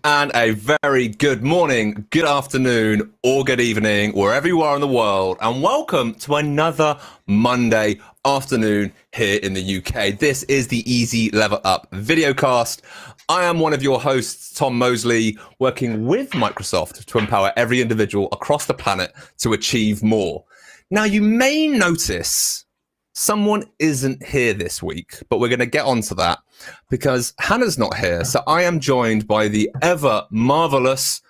And a very good morning, good afternoon, or good evening, wherever you are in the world. And welcome to another Monday afternoon here in the UK. This is the Easy Level Up Videocast. I am one of your hosts, Tom Mosley, working with Microsoft to empower every individual across the planet to achieve more. Now, you may notice someone isn't here this week, but we're going to get onto that because Hannah's not here. So I am joined by the ever marvelous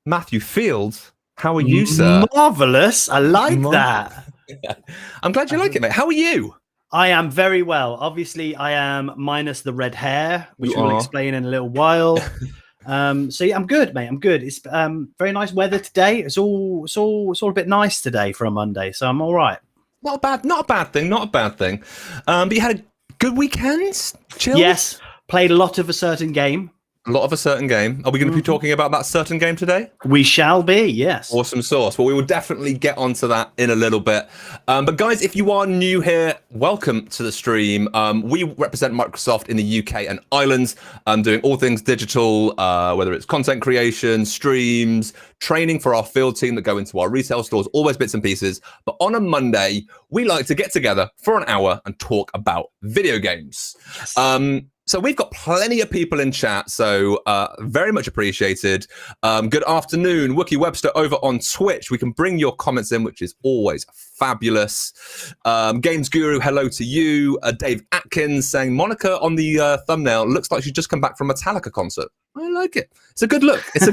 Matthew Field. How are you, sir? Marvelous. I like that. Yeah. I'm glad you like it, mate. How are you? I am very well. Obviously, I am minus the red hair, which we'll explain in a little while. So yeah, I'm good, mate. I'm good. It's very nice weather today. It's all a bit nice today for a Monday, so I'm all right. Not a bad thing. But you had a good weekend? Chilled? Yes, played a lot of a certain game. A lot of a certain game. Are we going to be talking about that certain game today? We shall be, yes. Awesome sauce. Well, we will definitely get onto that in a little bit. But guys, if you are new here, welcome to the stream. We represent Microsoft in the UK and Ireland, doing all things digital, whether it's content creation, streams, training for our field team that go into our retail stores, all those bits and pieces. But on a Monday, we like to get together for an hour and talk about video games. Yes. So we've got plenty of people in chat, so very much appreciated. Good afternoon, Wookie Webster over on Twitch. We can bring your comments in, which is always fabulous. Games Guru, hello to you. Dave Atkins saying, Monica on the thumbnail looks like she's just come back from a Metallica concert. I like it. It's a good look. It's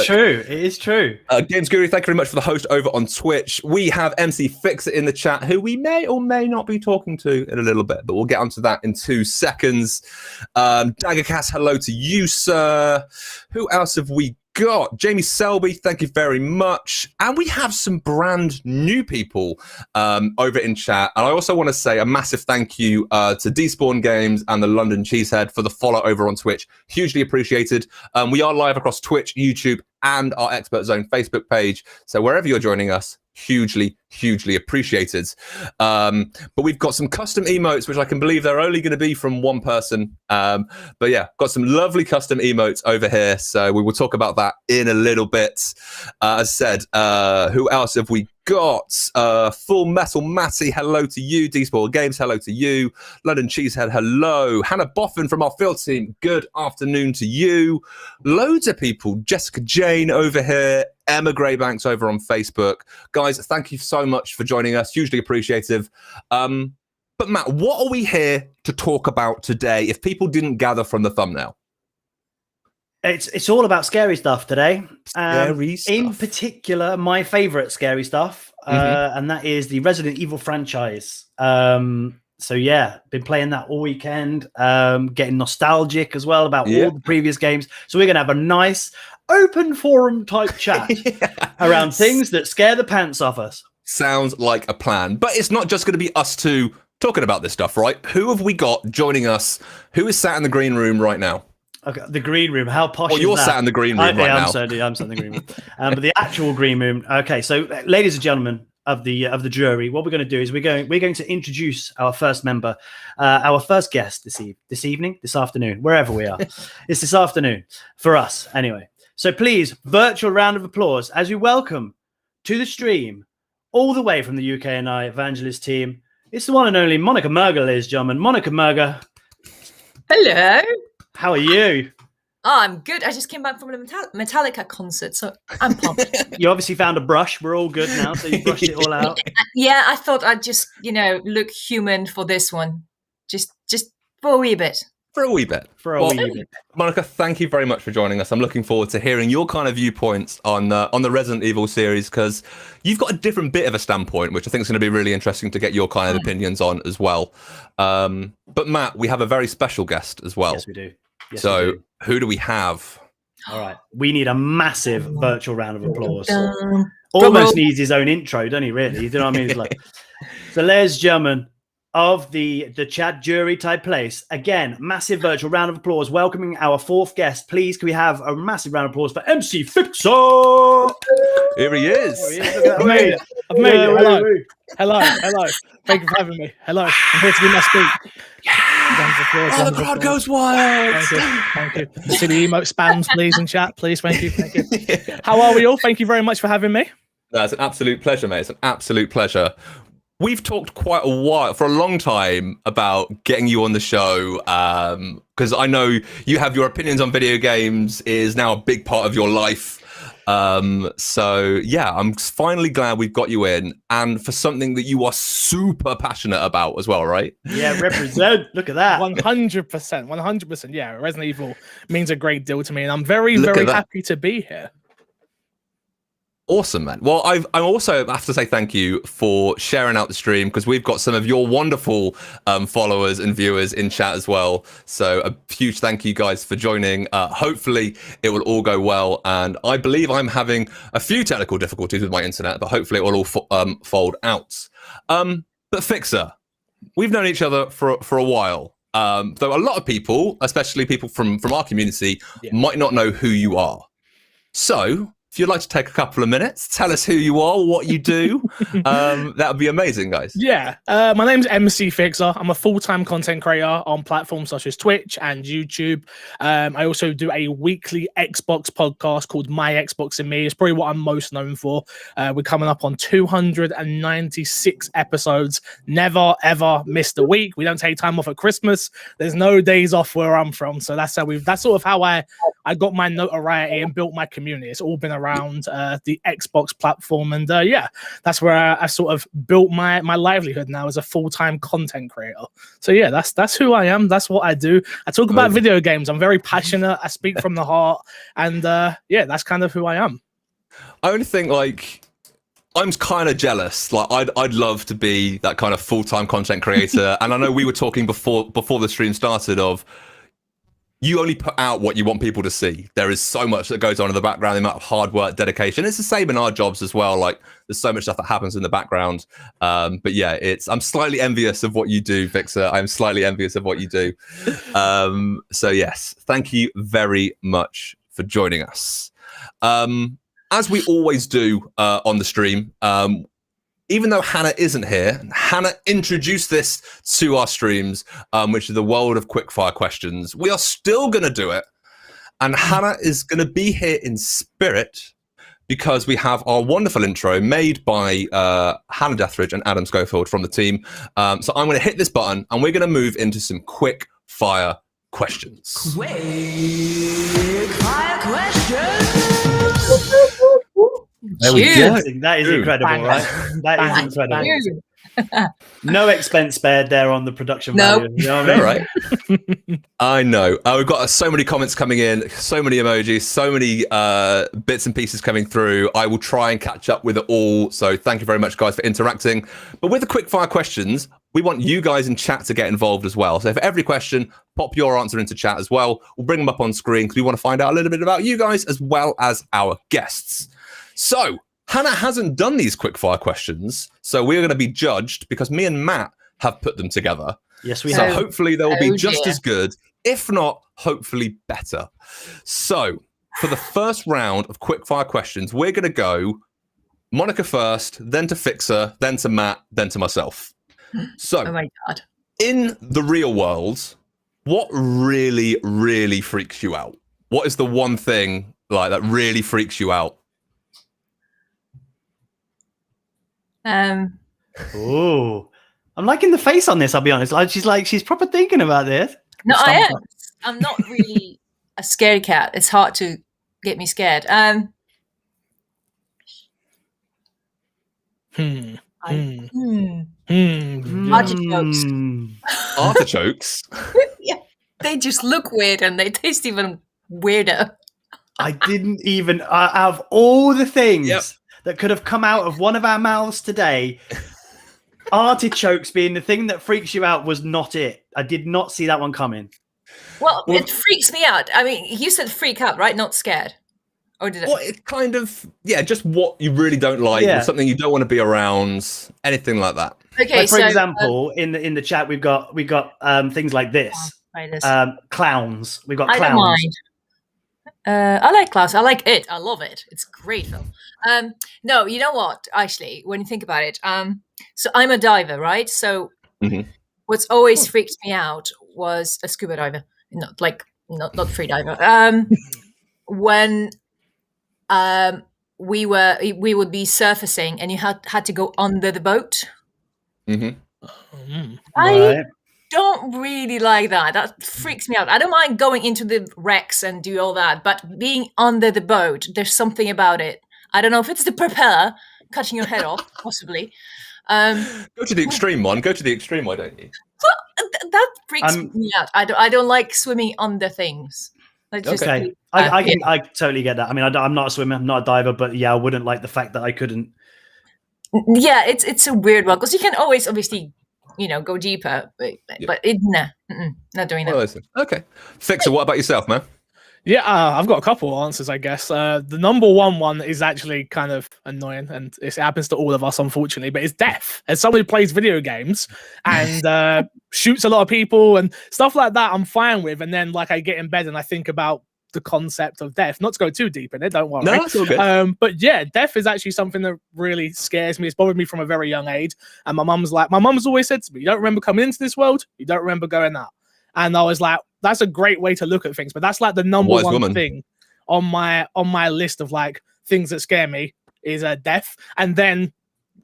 true. It is true. Games Guru, thank you very much for the host over on Twitch. We have MC Fixit in the chat, who we may or may not be talking to in a little bit, but we'll get onto that in 2 seconds. Daggercast, hello to you, sir. Who else have we got? Jamie Selby, thank you very much. And we have some brand new people over in chat. And I also want to say a massive thank you to Despawn Games and the London Cheesehead for the follow over on Twitch. Hugely appreciated. We are live across Twitch, YouTube, and our Expert Zone Facebook page. So wherever you're joining us, hugely appreciated. But we've got some custom emotes, which I can believe they're only going to be from one person. But yeah, got some lovely custom emotes over here. So we will talk about that in a little bit. As said, who else have we got? Full Metal Matty, hello to you. D-Sport Games, hello to you. London Cheesehead, hello. Hannah Boffin from our field team, good afternoon to you. Loads of people. Jessica Jane over here. Emma Greybanks over on Facebook. Guys, thank you so much for joining us. Hugely appreciative. But Matt, what are we here to talk about today if people didn't gather from the thumbnail? It's all about scary stuff today. Scary stuff. In particular, my favorite scary stuff, and that is the Resident Evil franchise. So yeah, been playing that all weekend, getting nostalgic as well about all the previous games. So we're going to have a nice open forum type chat around things that scare the pants off us. Sounds like a plan. But it's not just going to be us two talking about this stuff, right? Who have we got joining us? Who is sat in the green room right now? Okay, the green room. How posh is that? You're sat in the green room right now. I'm sat in the green room. But the actual green room. Okay, so ladies and gentlemen of the jury, what we're going to do is we're going to introduce our first member, our first guest this afternoon, wherever we are. It's this afternoon for us, anyway. So please, virtual round of applause as we welcome to the stream, all the way from the UK and I Evangelist team. It's the one and only Monika Merger, ladies and gentlemen. Monika Merger. Hello. How are you? Oh, I'm good. I just came back from a Metallica concert, so I'm pumped. You obviously found a brush. We're all good now, so you brushed it all out. Yeah, I thought I'd just, look human for this one. Just for a wee bit. Monika, thank you very much for joining us. I'm looking forward to hearing your kind of viewpoints on the Resident Evil series, because you've got a different bit of a standpoint, which I think is going to be really interesting to get your kind of opinions on as well. But Matt, we have a very special guest as well. Yes, we do. Who do we have? All right. We need a massive virtual round of applause. Almost needs his own intro, doesn't he, really? You know what I mean? It's like, so ladies and gentlemen of the chat jury type place, again, massive virtual round of applause welcoming our fourth guest. Please, can we have a massive round of applause for MC Fixer? Here he is. I've made it. Hello. Thank you for having me. Hello. I'm here to be my speak. Oh, the crowd goes wild. Thank you. See the emote spams, please, in chat, please. Thank you. How are we all? Thank you very much for having me. That's an absolute pleasure, mate. It's an absolute pleasure. We've talked for a long time about getting you on the show, because I know you have your opinions on video games is now a big part of your life. So yeah, I'm finally glad we've got you in, and for something that you are super passionate about as well, right? Yeah, represent. Look at that. 100%. Yeah, Resident Evil means a great deal to me, and I'm very happy to be here. Awesome, man. Well, I also have to say thank you for sharing out the stream, because we've got some of your wonderful followers and viewers in chat as well. So a huge thank you guys for joining. Hopefully it will all go well. And I believe I'm having a few technical difficulties with my internet, but hopefully it will all fold out. But Fixer, we've known each other for a while. Though a lot of people, especially people from our community, might not know who you are. So if you'd like to take a couple of minutes, tell us who you are, what you do, that would be amazing, guys. Yeah, my name's MC Fixer. I'm a full-time content creator on platforms such as Twitch and YouTube. I also do a weekly Xbox podcast called My Xbox and Me. It's probably what I'm most known for. We're coming up on 296 episodes. Never, ever missed a week. We don't take time off at Christmas. There's no days off where I'm from. So that's sort of how I got my notoriety and built my community. It's all been around the Xbox platform, and that's where I sort of built my livelihood now as a full-time content creator. So yeah, that's who I am. That's what I do. I talk about video games. I'm very passionate. I speak from the heart, and that's kind of who I am. I only think, like, I'm kind of jealous. Like, I'd love to be that kind of full-time content creator. And I know we were talking before the stream started of, you only put out what you want people to see. There is so much that goes on in the background, the amount of hard work, dedication. It's the same in our jobs as well. Like, there's so much stuff that happens in the background. But yeah, I'm slightly envious of what you do, Fixer. I'm slightly envious of what you do. So yes, thank you very much for joining us. As we always do on the stream, even though Hannah isn't here, Hannah introduced this to our streams, which is the world of quickfire questions. We are still going to do it. And Hannah is going to be here in spirit, because we have our wonderful intro made by Hannah Dethridge and Adam Schofield from the team. So I'm going to hit this button, and we're going to move into some quick fire questions. Quick fire questions. There we go. That is incredible, right? That is incredible. No expense spared there on the production value. You know what I mean? Right. I know. We've got so many comments coming in, so many emojis, so many bits and pieces coming through. I will try and catch up with it all. So thank you very much, guys, for interacting. But with the quick fire questions, we want you guys in chat to get involved as well. So for every question, pop your answer into chat as well. We'll bring them up on screen because we want to find out a little bit about you guys as well as our guests. So Hannah hasn't done these quickfire questions, so we're going to be judged because me and Matt have put them together. Yes, we have. have. So hopefully they will be just as good, if not, hopefully better. So for the first round of quickfire questions, we're going to go Monica first, then to Fixer, then to Matt, then to myself. So, oh my God. In the real world, what really, really freaks you out? What is the one thing like that really freaks you out? Oh, I'm liking the face on this. I'll be honest. She's proper thinking about this. No, I am. I'm not really a scaredy cat. It's hard to get me scared. Artichokes. Artichokes? Yeah, they just look weird and they taste even weirder. I didn't even out of all the things that could have come out of one of our mouths today, artichokes being the thing that freaks you out was not it. I did not see that one coming. Well, it freaks me out. I mean, you said freak out, right? Not scared. Or did it? Well, it kind of, just what you really don't like, or something you don't want to be around, anything like that. Okay, like for example, in the chat we've got things like this. Clowns. We've got clowns. I don't mind. I like Klaus. I like it. I love it. It's a great film. No, you know what? Actually, when you think about it, so I'm a diver, right? So what's always freaked me out was a scuba diver, not free diver. When we would be surfacing, and you had to go under the boat. Mm-hmm. I don't really like that. That freaks me out. I don't mind going into the wrecks and do all that, but being under the boat, there's something about it. I don't know if it's the propeller cutting your head off, possibly. Go to the extreme one. Go to the extreme, why don't you? Well, that freaks me out. I don't like swimming under things. Okay, I totally get that. I mean, I'm not a swimmer, I'm not a diver, but yeah, I wouldn't like the fact that I couldn't. Yeah, it's a weird one because you can always obviously, go deeper, but not doing that. Well, okay, Fixer, what about yourself, man? Yeah, I've got a couple of answers, I guess. The number one is actually kind of annoying, and it happens to all of us, unfortunately, but it's death. As someone who plays video games and shoots a lot of people and stuff like that, I'm fine with. And then, I get in bed and I think about the concept of death. Not to go too deep in it, don't worry. No, that's all good. But yeah, death is actually something that really scares me. It's bothered me from a very young age. And my mum's always said to me, you don't remember coming into this world, you don't remember going out. And I was like, that's a great way to look at things. But that's the number one thing on my list of things that scare me is death. And then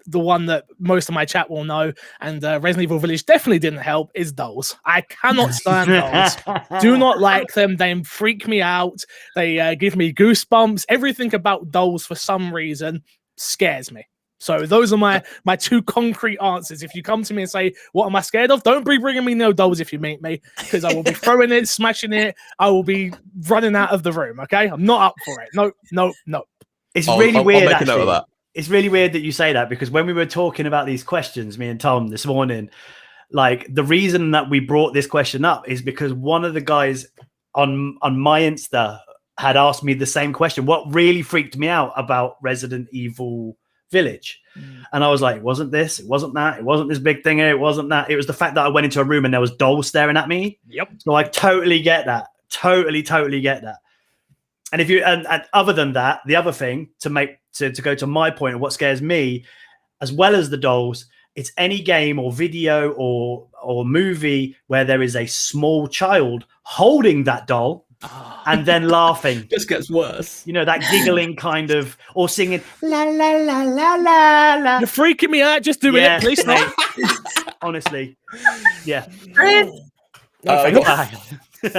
the one that most of my chat will know, and Resident Evil Village definitely didn't help, is dolls. I cannot stand dolls. Do not like them. They freak me out. They give me goosebumps. Everything about dolls for some reason scares me. So those are my two concrete answers. If you come to me and say, what am I scared of? Don't be bringing me no dolls if you meet me, because I will be throwing it, smashing it. I will be running out of the room, okay? I'm not up for it. No. It's really weird, I'll make a note of that. It's really weird that you say that, because when we were talking about these questions, me and Tom, this morning, the reason that we brought this question up is because one of the guys on my Insta had asked me the same question. What really freaked me out about Resident Evil Village? And I was like, it wasn't this, it wasn't that, it wasn't this big thing here, it wasn't that. It was the fact that I went into a room and there was dolls staring at me. Yep. So I totally get that. Totally get that. And if you and other than that, the other thing to go to my point of what scares me, as well as the dolls, it's any game or video or movie where there is a small child holding that doll and then laughing. Just gets worse. That giggling kind of, or singing la la la la la la. You're freaking me out. Just do it, please. Mate. Honestly, yeah.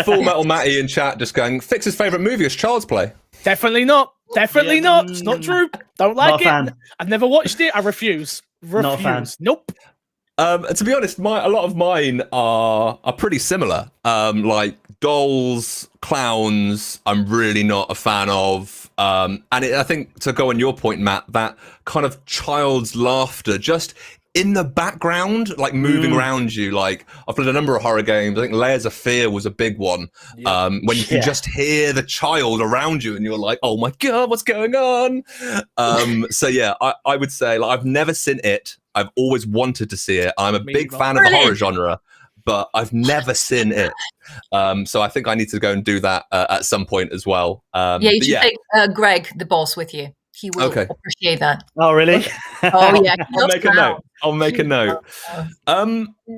Full Metal Matty in chat just going, Fix's favourite movie is Child's Play. Definitely not. Definitely not. It's not true. Don't like it. Fan. I've never watched it. I refuse. Not a fan. Nope. To be honest, a lot of mine are pretty similar. Like dolls, clowns, I'm really not a fan of. I think to go on your point, Matt, that kind of child's laughter, just in the background, moving around you. I've played a number of horror games. I think Layers of Fear was a big one. When you can just hear the child around you and you're like, oh my God, what's going on? So yeah, I would say I've never seen it. I've always wanted to see it. I'm a big fan of the horror genre, but I've never seen it. So I think I need to go and do that at some point as well. You should take Greg, the boss, with you. He will appreciate that. Oh, really? Oh, yeah. I'll make a note.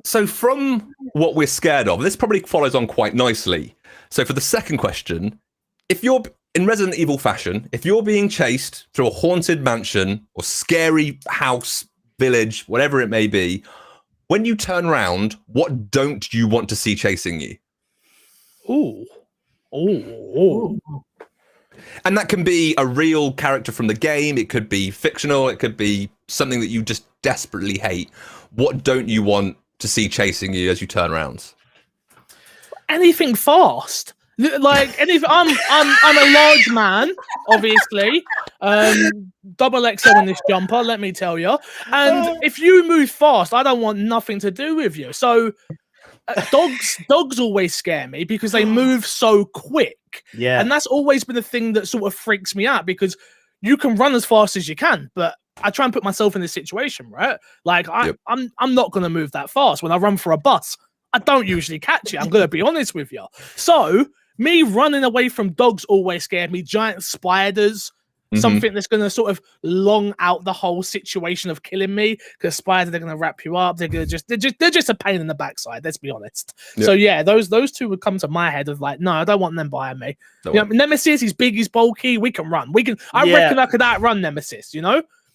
So from what we're scared of, this probably follows on quite nicely. So for the second question, if you're in Resident Evil fashion, if you're being chased through a haunted mansion or scary house, village, whatever it may be, when you turn around, what don't you want to see chasing you? Ooh. And that can be a real character from the game. It could be fictional. It could be something that you just desperately hate. What don't you want to see chasing you as you turn around? Anything fast. Anything. I'm a large man, obviously. Double XL in this jumper, let me tell you. And if you move fast, I don't want nothing to do with you. So dogs always scare me because they move so quick. Yeah. And that's always been the thing that sort of freaks me out, because you can run as fast as you can, but I try and put myself in this situation, right? I'm not going to move that fast. When I run for a bus, I don't usually catch it. I'm going to be honest with you. So me running away from dogs always scared me. Giant spiders, something that's going to sort of long out the whole situation of killing me. Because spiders, they're going to wrap you up. They're just a pain in the backside. Let's be honest. Yep. So yeah, those two would come to my head of like, no, I don't want them behind me. Nemesis, he's big, he's bulky. We can run. I reckon I could outrun Nemesis.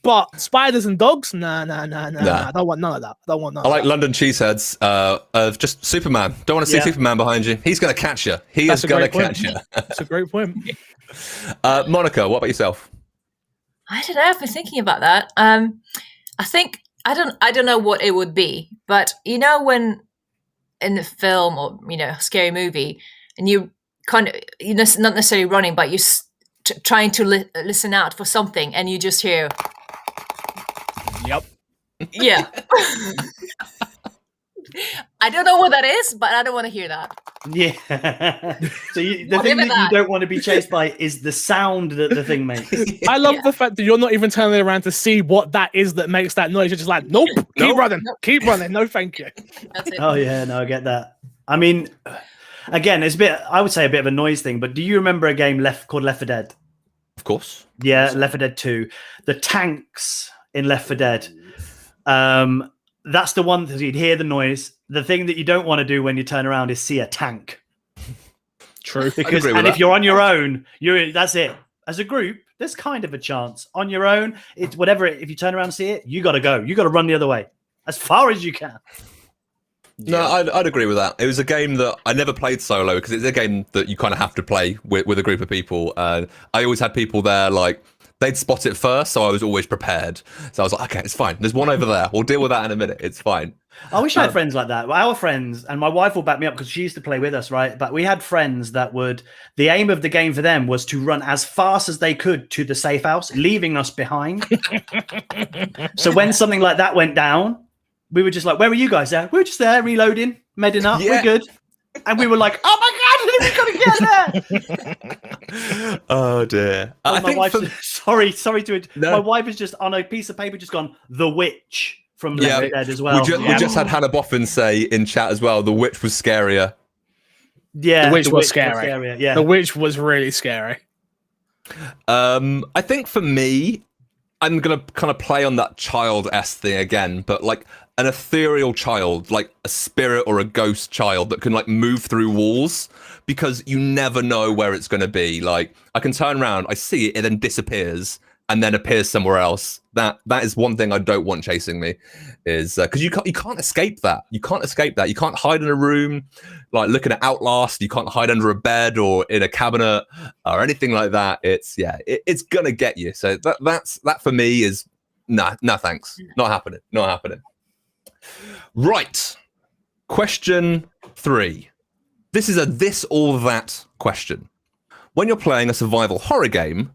But spiders and dogs, nah. I don't want none of that. I like London Cheeseheads of just Superman. Don't want to see Superman behind you. He's going to catch you. He is going to catch you. That's a great point. Monica, what about yourself? I don't know. I've been thinking about that. I think I don't know what it would be, but when in the film or scary movie, and you're not necessarily running, but you're trying to listen out for something, and you just hear. Yep. Yeah. I don't know what that is, but I don't want to hear that. Yeah. So the thing that you don't want to be chased by is the sound that the thing makes. I love the fact that you're not even turning around to see what that is that makes that noise. You're just like, nope, keep running. No, thank you. That's it. Oh yeah, no, I get that. I mean, again, it's I would say a bit of a noise thing, but do you remember a game called Left 4 Dead? Of course. Yeah, Left 4 Dead 2. The tanks in Left 4 Dead. That's the one that you'd hear the noise. The thing that you don't want to do when you turn around is see a tank. True. Because if you're on your own, that's it. As a group, there's kind of a chance. On your own, it's whatever. If you turn around and see it, you got to go. You got to run the other way as far as you can. No, I'd agree with that. It was a game that I never played solo because it's a game that you kind of have to play with a group of people. I always had people there like. They'd spot it first, so I was always prepared. So I was like, okay, it's fine. There's one over there. We'll deal with that in a minute. It's fine. I wish I had friends like that. Our friends, and my wife will back me up because she used to play with us, right? But we had friends that the aim of the game for them was to run as fast as they could to the safe house, leaving us behind. So when something like that went down, we were just like, where were you guys there? We were just there reloading, medding up. We're good. And we were like, oh my God, we've got to get there. Oh dear. My wife, sorry to my wife has just on a piece of paper just gone, the witch from Left 4 Dead as well. We just had Hannah Boffin say in chat as well, the witch was scarier. Yeah, the witch was scary. Yeah. The witch was really scary. I think for me, I'm going to kind of play on that child-esque thing again, but like an ethereal child, like a spirit or a ghost child that can like move through walls because you never know where it's going to be. Like I can turn around, I see it, it then disappears and then appears somewhere else. That is one thing I don't want chasing me is because you can't escape that. You can't escape that. You can't hide in a room like looking at Outlast. You can't hide under a bed or in a cabinet or anything like that. It's going to get you. So that for me is no thanks. Not happening. Right. Question 3. This is a this or that question. When you're playing a survival horror game,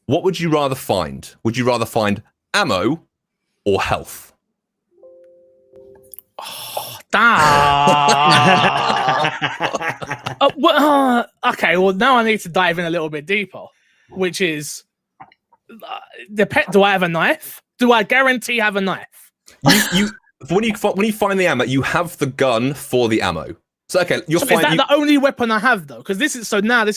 what would you rather find? Would you rather find ammo or health? Okay, well, now I need to dive in a little bit deeper, which is, do I have a knife? Do I guarantee have a knife? When you find the ammo, you have the gun for the ammo. So okay, is that the only weapon I have though? Because this is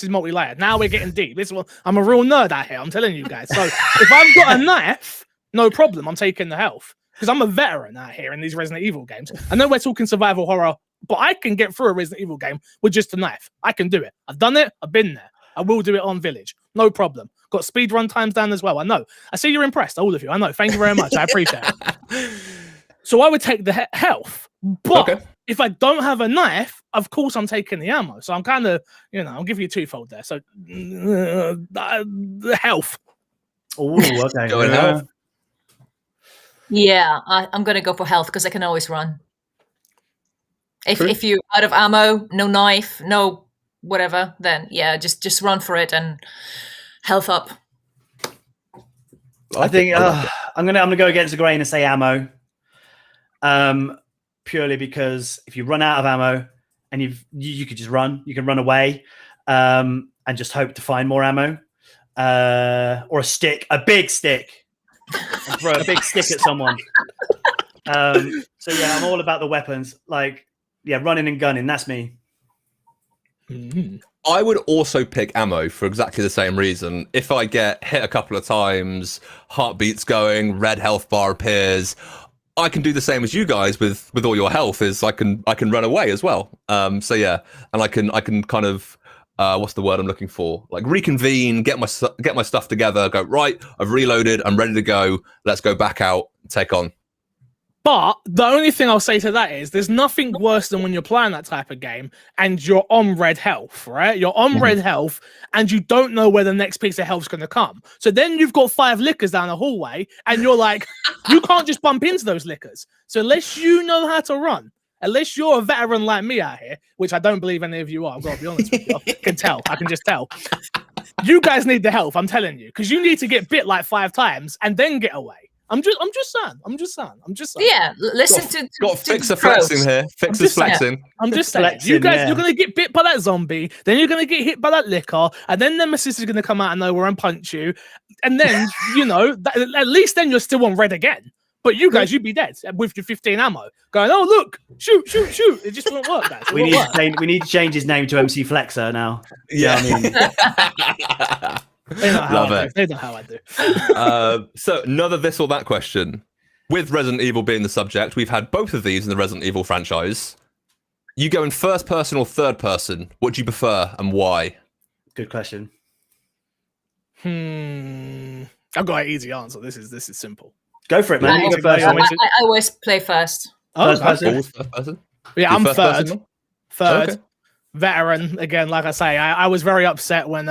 multi-layered. Now we're getting deep. I'm a real nerd out here. I'm telling you guys. So if I've got a knife, no problem. I'm taking the health because I'm a veteran out here in these Resident Evil games. I know we're talking survival horror, but I can get through a Resident Evil game with just a knife. I can do it. I've done it. I've been there. I will do it on Village. No problem. Got speed run times down as well. I know. I see you're impressed, all of you. I know. Thank you very much. I appreciate it. So I would take the health, but if I don't have a knife, of course I'm taking the ammo. So I'm kind of, I'll give you twofold there. So the health. Oh, okay. Go ahead. Yeah, I'm going to go for health because I can always run. If you're out of ammo, no knife, no whatever, then yeah, just run for it and health up. I think I'm gonna go against the grain and say ammo. Purely because if you run out of ammo and you could just run, you can run away, and just hope to find more ammo, or a big stick, and throw a big stick at someone. So yeah, I'm all about the weapons. Like, yeah, running and gunning. That's me. Mm-hmm. I would also pick ammo for exactly the same reason. If I get hit a couple of times, heartbeat's going, red health bar appears, I can do the same as you guys with all your health. Is I can run away as well. So yeah, and I can kind of what's the word I'm looking for? Like reconvene, get my stuff together, go right. I've reloaded. I'm ready to go. Let's go back out, take on. But the only thing I'll say to that is there's nothing worse than when you're playing that type of game and you're on red health, right? You're on red health and you don't know where the next piece of health's going to come. So then you've got 5 lickers down the hallway and you're like, you can't just bump into those lickers. So unless you know how to run, unless you're a veteran like me out here, which I don't believe any of you are, I've got to be honest with you. I can just tell. You guys need the health, I'm telling you, because you need to get bit like 5 times and then get away. I'm just saying. Yeah, listen to got Fixer flexing here. Fixer's flexing. I'm just saying. Flexing, you guys, yeah. you're gonna get bit by that zombie, then you're gonna get hit by that licker, and then Nemesis is gonna come out of nowhere and punch you, and then at least then you're still on red again. But you guys, you'd be dead with your 15 ammo. Going, oh look, shoot! It just won't work, guys. We need to change his name to MC Flexer now. Yeah. They know how Love I it. do. They know how I do. So another this or that question. With Resident Evil being the subject, we've had both of these in the Resident Evil franchise. You go in first person or third person? What do you prefer and why? Good question. I've got an easy answer. This is simple. Go for it, man. You go first. I always play first. First person. Always first person? Yeah, You I'm first third. person? Third. Okay. Veteran again, like I say, I was very upset when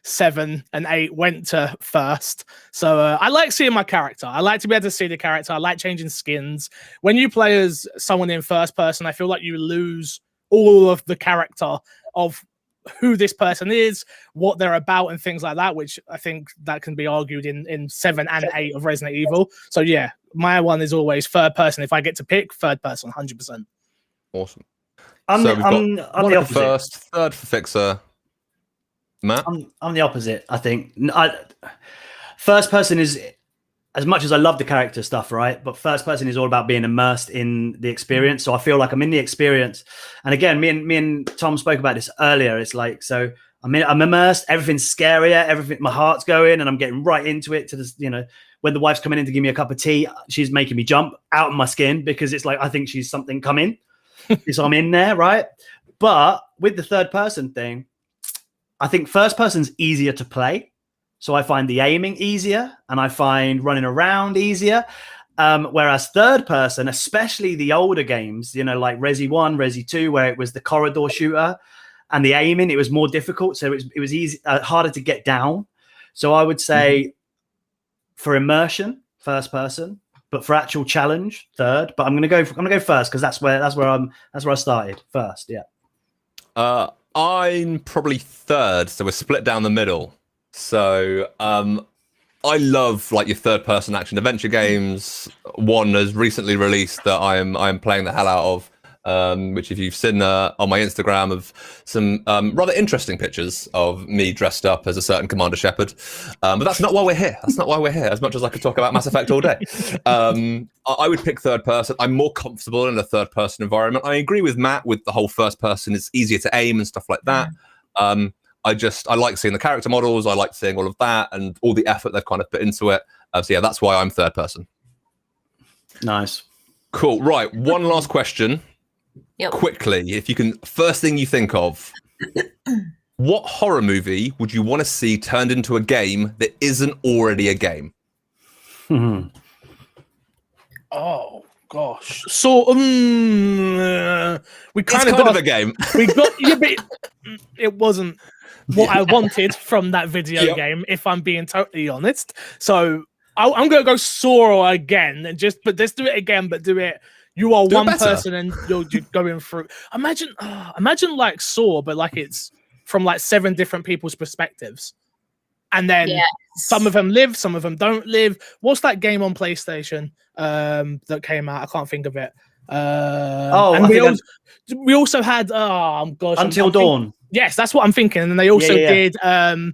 7 and 8 went to first. So I like seeing my character. I like to be able to see the character. I like changing skins. When you play as someone in first person, I feel like you lose all of the character of who this person is, what they're about, and things like that, which I think that can be argued in 7 and 8 of Resident Evil. So yeah, my one is always third person. If I get to pick, third person, 100%. Awesome. I'm So the we've got I'm the Monica opposite. first, third for Fixer. Matt? I'm the opposite. I think first person is, as much as I love the character stuff, right? But first person is all about being immersed in the experience. So I feel like I'm in the experience. And again, me and Tom spoke about this earlier. It's like, so I'm immersed. Everything's scarier. My heart's going, and I'm getting right into it. To this, when the wife's coming in to give me a cup of tea, she's making me jump out of my skin because it's like I think she's something coming. So I'm in there, right? But with the third person thing, I think first person's easier to play. So I find the aiming easier and I find running around easier. Whereas third person, especially the older games, like Resi 1, Resi 2, where it was the corridor shooter and the aiming, it was more difficult. So it was easy, harder to get down. So I would say for immersion, first person. But for actual challenge, third. But I'm gonna go first because that's where I started first. Yeah. I'm probably third, so we're split down the middle. So I love like your third person action adventure games. One has recently released that I'm playing the hell out of. Which if you've seen on my Instagram of some rather interesting pictures of me dressed up as a certain Commander Shepard. But that's not why we're here. As much as I could talk about Mass Effect all day. I would pick third person. I'm more comfortable in a third person environment. I agree with Matt with the whole first person. It's easier to aim and stuff like that. I like seeing the character models. I like seeing all of that and all the effort they've kind of put into it. So yeah, that's why I'm third person. Nice. Cool. Right. One last question. Yep. Quickly, if you can, first thing you think of, what horror movie would you want to see turned into a game that isn't already a game? Oh gosh, so we kind It's kind of a game. We got but it wasn't what I wanted from that video game. If I'm being totally honest, so I'm gonna go Saw again and but let's do it again, but do it. You are one person and you're going through. Imagine like Saw, but like it's from like 7 different people's perspectives, and then some of them live, some of them don't live. What's that game on PlayStation that came out? I can't think of it. And we also had Until Dawn. Yes, that's what I'm thinking. And they also did the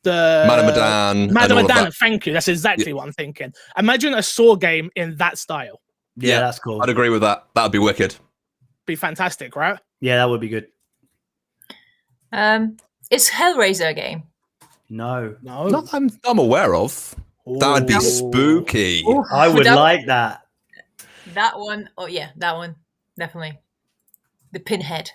Madame Medan. Thank you. That's exactly what I'm thinking. Imagine a Saw game in that style. Yeah, that's cool. I'd agree with that. That would be wicked. Be fantastic, right? Yeah, that would be good. Is Hellraiser a game? No. No. Not that I'm aware of. That'd be Ooh. spooky. I would That- like that. That one. Oh yeah, that one definitely. The Pinhead.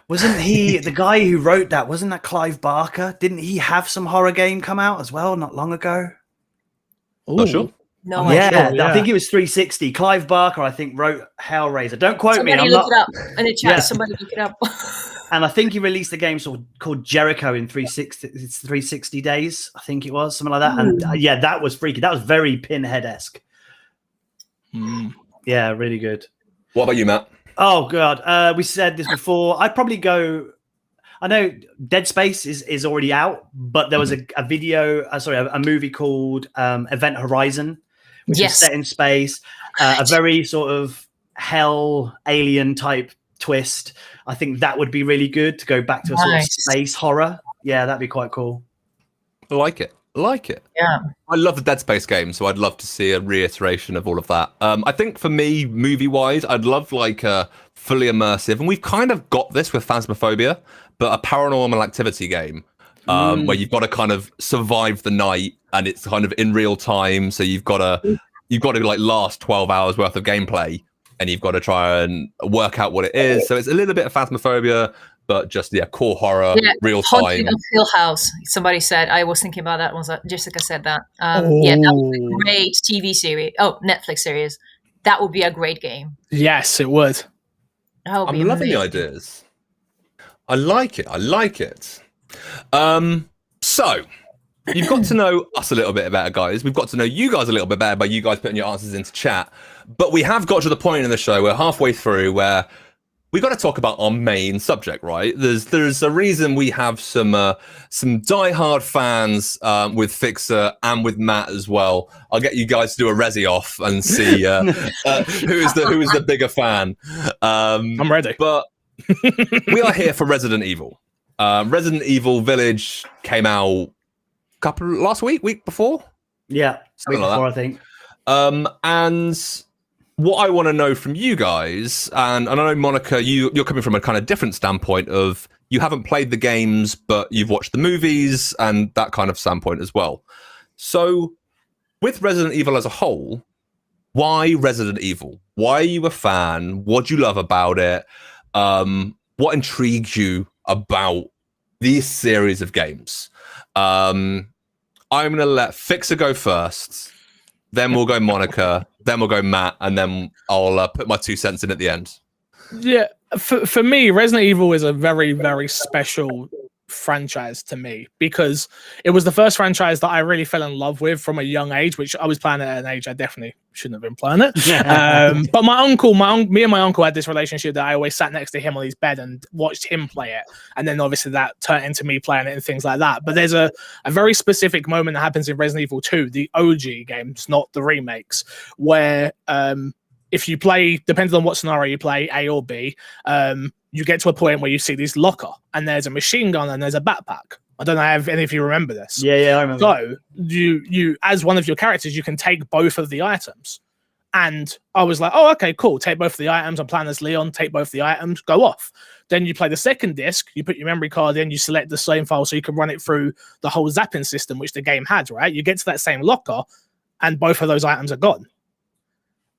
Wasn't he the guy who wrote that? Wasn't that Clive Barker? Didn't he have some horror game come out as well not long ago? Not sure. No, I'm idea. not sure, I think it was 360. Clive Barker, I think, wrote Hellraiser. Don't quote me. Somebody I'm look not. it up in the chat. Yeah. Somebody look it up. And I think he released a game called Jericho in 360. It's 360 days. I think it was something like that. And yeah, that was freaky. That was very Pinhead-esque. Yeah, really good. What about you, Matt? Oh god, we said this before. I'd probably go. I know Dead Space is already out, but there was a movie called Event Horizon, which is set in space. A very sort of hell alien type twist. I think that would be really good to go back to a sort of space horror. Yeah, that'd be quite cool. I like it. Yeah. I love the Dead Space game, so I'd love to see a reiteration of all of that. I think for me, movie-wise, I'd love like a fully immersive, and we've kind of got this with Phasmophobia, but a paranormal activity game where you've got to kind of survive the night, and it's kind of in real time. So you've got to like last 12 hours worth of gameplay, and you've got to try and work out what it is. So it's a little bit of Phasmophobia, but just core horror, real time. Haunting of Hill House. Somebody said. I was thinking about that. Jessica said that. Yeah, that would be a great TV series. Oh, Netflix series. That would be a great game. Yes, it would. I'm loving the ideas. I like it. So you've got to know us a little bit better, guys. We've got to know you guys a little bit better by you guys putting your answers into chat. But we have got to the point in the show, we're halfway through, where we've got to talk about our main subject, right? There's a reason we have some diehard fans with Fixer and with Matt as well. I'll get you guys to do a resi off and see who is the bigger fan. I'm ready. But we are here for Resident Evil. Resident Evil Village came out last week before. Yeah, something week like before, that. I think. And what I want to know from you guys, and I know, Monica, you're coming from a kind of different standpoint of you haven't played the games, but you've watched the movies and that kind of standpoint as well. So with Resident Evil as a whole, why Resident Evil? Why are you a fan? What do you love about it? What intrigues you about these series of games? I'm going to let Fixer go first. Then we'll go Monica, then we'll go Matt, and then I'll put my 2 cents in at the end. Yeah, for me, Resident Evil is a very, very special franchise to me because it was the first franchise that I really fell in love with from a young age, which I was playing at an age I definitely shouldn't have been playing it. But me and my uncle had this relationship that I always sat next to him on his bed and watched him play it. And then obviously that turned into me playing it and things like that. But there's a very specific moment that happens in Resident Evil 2, the OG games, not the remakes, where if you play, depending on what scenario you play, A or B, you get to a point where you see this locker and there's a machine gun and there's a backpack. I don't know if any of you remember this. Yeah, I remember. So you as one of your characters, you can take both of the items. And I was like, oh, okay, cool. Take both of the items. I'm playing as Leon. Take both of the items. Go off. Then you play the second disc. You put your memory card in. You select the same file so you can run it through the whole zapping system, which the game had, right? You get to that same locker and both of those items are gone.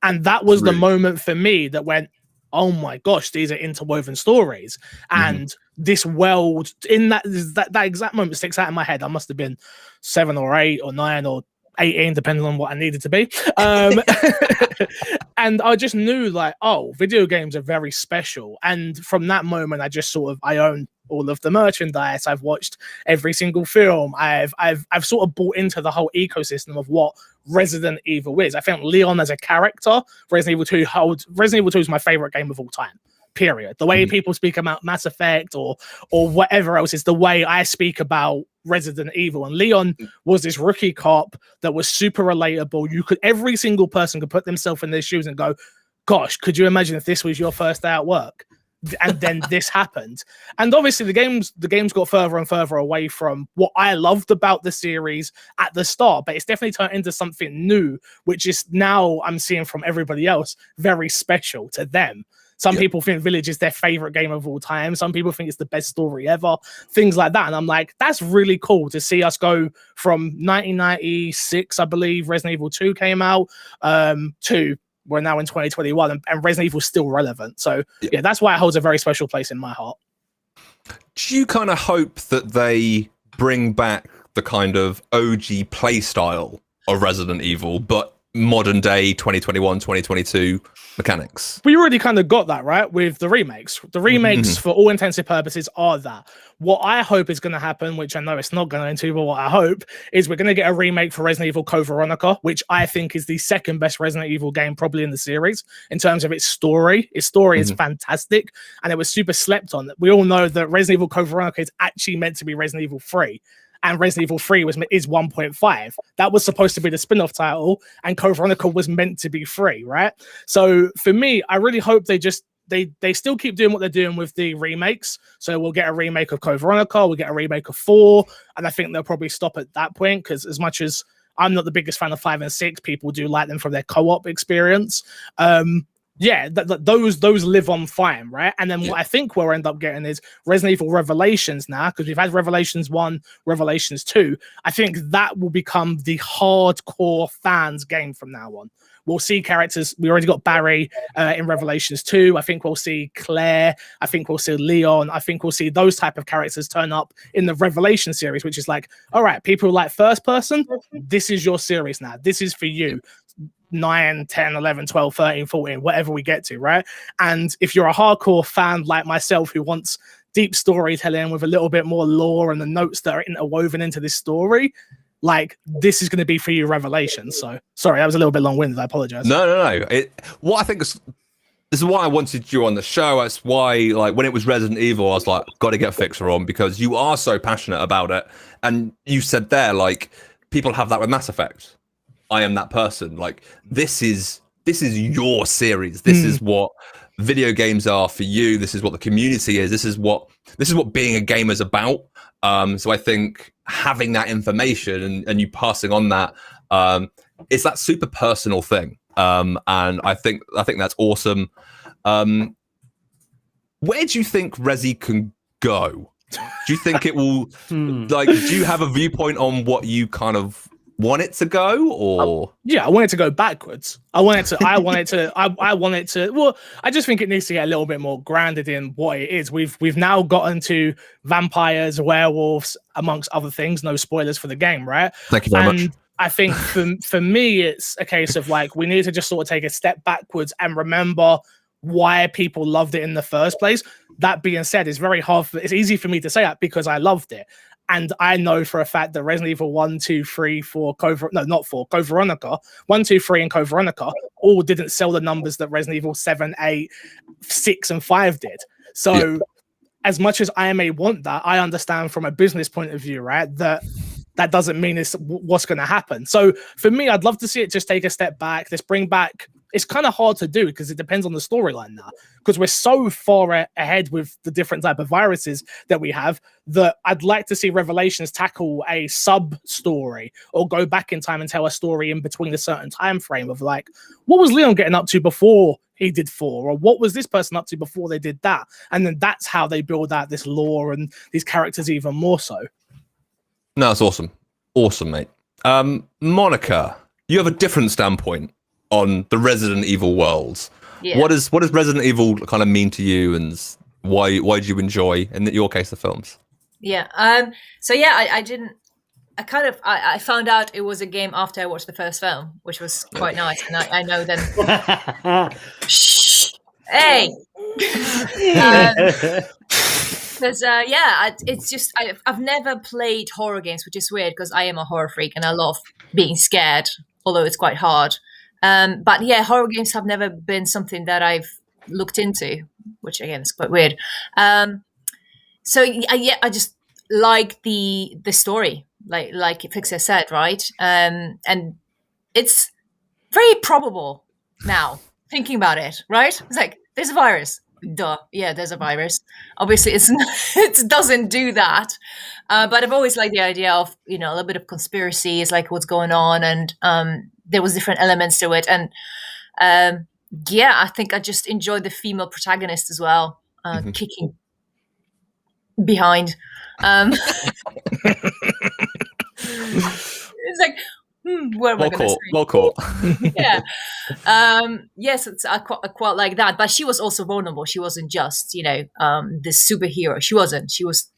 And that was the moment for me that went, oh my gosh, these are interwoven stories. And this world, in that exact moment sticks out in my head. I must have been 7 or 8 or 9 or 18, depending on what I needed to be. And I just knew like, oh, video games are very special. And from that moment, I own all of the merchandise. I've watched every single film. I've sort of bought into the whole ecosystem of what Resident Evil is. I think Leon as a character, Resident Evil 2 is my favorite game of all time. Period. The way people speak about Mass Effect or whatever else is the way I speak about Resident Evil. And Leon was this rookie cop that was super relatable. Every single person could put themselves in their shoes and go, gosh, could you imagine if this was your first day at work? And then this happened. And obviously the games got further and further away from what I loved about the series at the start, but it's definitely turned into something new, which is now I'm seeing from everybody else very special to them. Some people think Village is their favorite game of all time. Some people think it's the best story ever. Things like that. And I'm like, that's really cool to see us go from 1996, I believe, Resident Evil 2 came out, to we're now in 2021, and Resident Evil is still relevant. So yeah, that's why it holds a very special place in my heart. Do you kind of hope that they bring back the kind of OG play style of Resident Evil, but modern day 2021, 2022 mechanics? We already kind of got that, right, with the remakes. The remakes, for all intensive purposes, are that. What I hope is going to happen, which I know it's not going to, but what I hope is we're going to get a remake for Resident Evil Code Veronica, which I think is the second best Resident Evil game probably in the series in terms of its story. Its story is fantastic, and it was super slept on. We all know that Resident Evil Code Veronica is actually meant to be Resident Evil 3. And Resident Evil 3 is 1.5. That was supposed to be the spin-off title, and Code Veronica was meant to be 3, right? So for me, I really hope they still keep doing what they're doing with the remakes. So we'll get a remake of Code Veronica, we'll get a remake of 4, and I think they'll probably stop at that point, because as much as I'm not the biggest fan of 5 and 6, people do like them from their co-op experience. Those live on fine, right? And then what I think we'll end up getting is Resident Evil Revelations now, because we've had Revelations 1, Revelations 2. I think that will become the hardcore fans game from now on. We'll see characters. We already got Barry in Revelations 2. I think we'll see Claire. I think we'll see Leon. I think we'll see those type of characters turn up in the Revelation series, which is like, all right, people who like first person, this is your series now. This is for you. 9, 10, 11, 12, 13, 14, whatever we get to, right? And if you're a hardcore fan like myself who wants deep storytelling with a little bit more lore and the notes that are interwoven into this story, like, this is going to be for you, Revelation. So sorry, that was a little bit long-winded. I apologize. No. What I think is, this is why I wanted you on the show. That's why, like, when it was Resident Evil, I was like, got to get Fixer on, because you are so passionate about it. And you said there, like, people have that with Mass Effect. I am that person. Like, this is your series. This is what video games are for you. This is what the community is. This is what being a gamer is about. So I think having that information and you passing on that, it's that super personal thing. And I think that's awesome. Where do you think Resi can go? Do you think it will like, do you have a viewpoint on what you kind of want it to go, or I want it to go backwards. I want it to well, I just think it needs to get a little bit more grounded in what it is. We've now gotten to vampires, werewolves, amongst other things. No spoilers for the game, right? Thank you very much. I think for me, it's a case of like, we need to just sort of take a step backwards and remember why people loved it in the first place. That being said, it's very hard. It's easy for me to say that because I loved it. And I know for a fact that Resident Evil 1, 2, 3, 4, Code Veronica, 1, 2, 3, and Code Veronica all didn't sell the numbers that Resident Evil 7, 8, 6, and 5 did. So as much as I may want that, I understand from a business point of view, right, that doesn't mean it's what's going to happen. So for me, I'd love to see it just take a step back. Let's bring back... It's kind of hard to do because it depends on the storyline now, because we're so far ahead with the different type of viruses that we have, that I'd like to see Revelations tackle a sub story or go back in time and tell a story in between a certain time frame of like, what was Leon getting up to before he did 4, or what was this person up to before they did that? And then that's how they build out this lore and these characters even more so. No, it's awesome. Awesome, mate. Monica, you have a different standpoint on the Resident Evil worlds. What does Resident Evil kind of mean to you, and why do you enjoy, in your case, the films? I found out it was a game after I watched the first film, which was quite nice. And I know then. Shh, hey. Because it's just I've never played horror games, which is weird because I am a horror freak and I love being scared, although it's quite hard. But yeah, horror games have never been something that I've looked into, which again is quite weird. I just like the story, like Fixer said, right? And it's very probable now, thinking about it, right? It's like, there's a virus. Duh. Yeah, there's a virus. Obviously, it doesn't do that. But I've always liked the idea of, a little bit of conspiracy is like what's going on, and there was different elements to it. And yeah, I think I just enjoy the female protagonist as well, kicking behind. It's like, what am I going to say? Well caught. Yeah. Yes, I quite like that. But she was also vulnerable. She wasn't just, the superhero. She wasn't. She was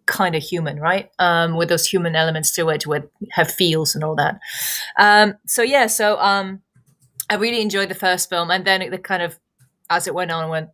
kind of human, right? With those human elements to it, with her feels and all that. So I really enjoyed the first film, and then it kind of, as it went on, went.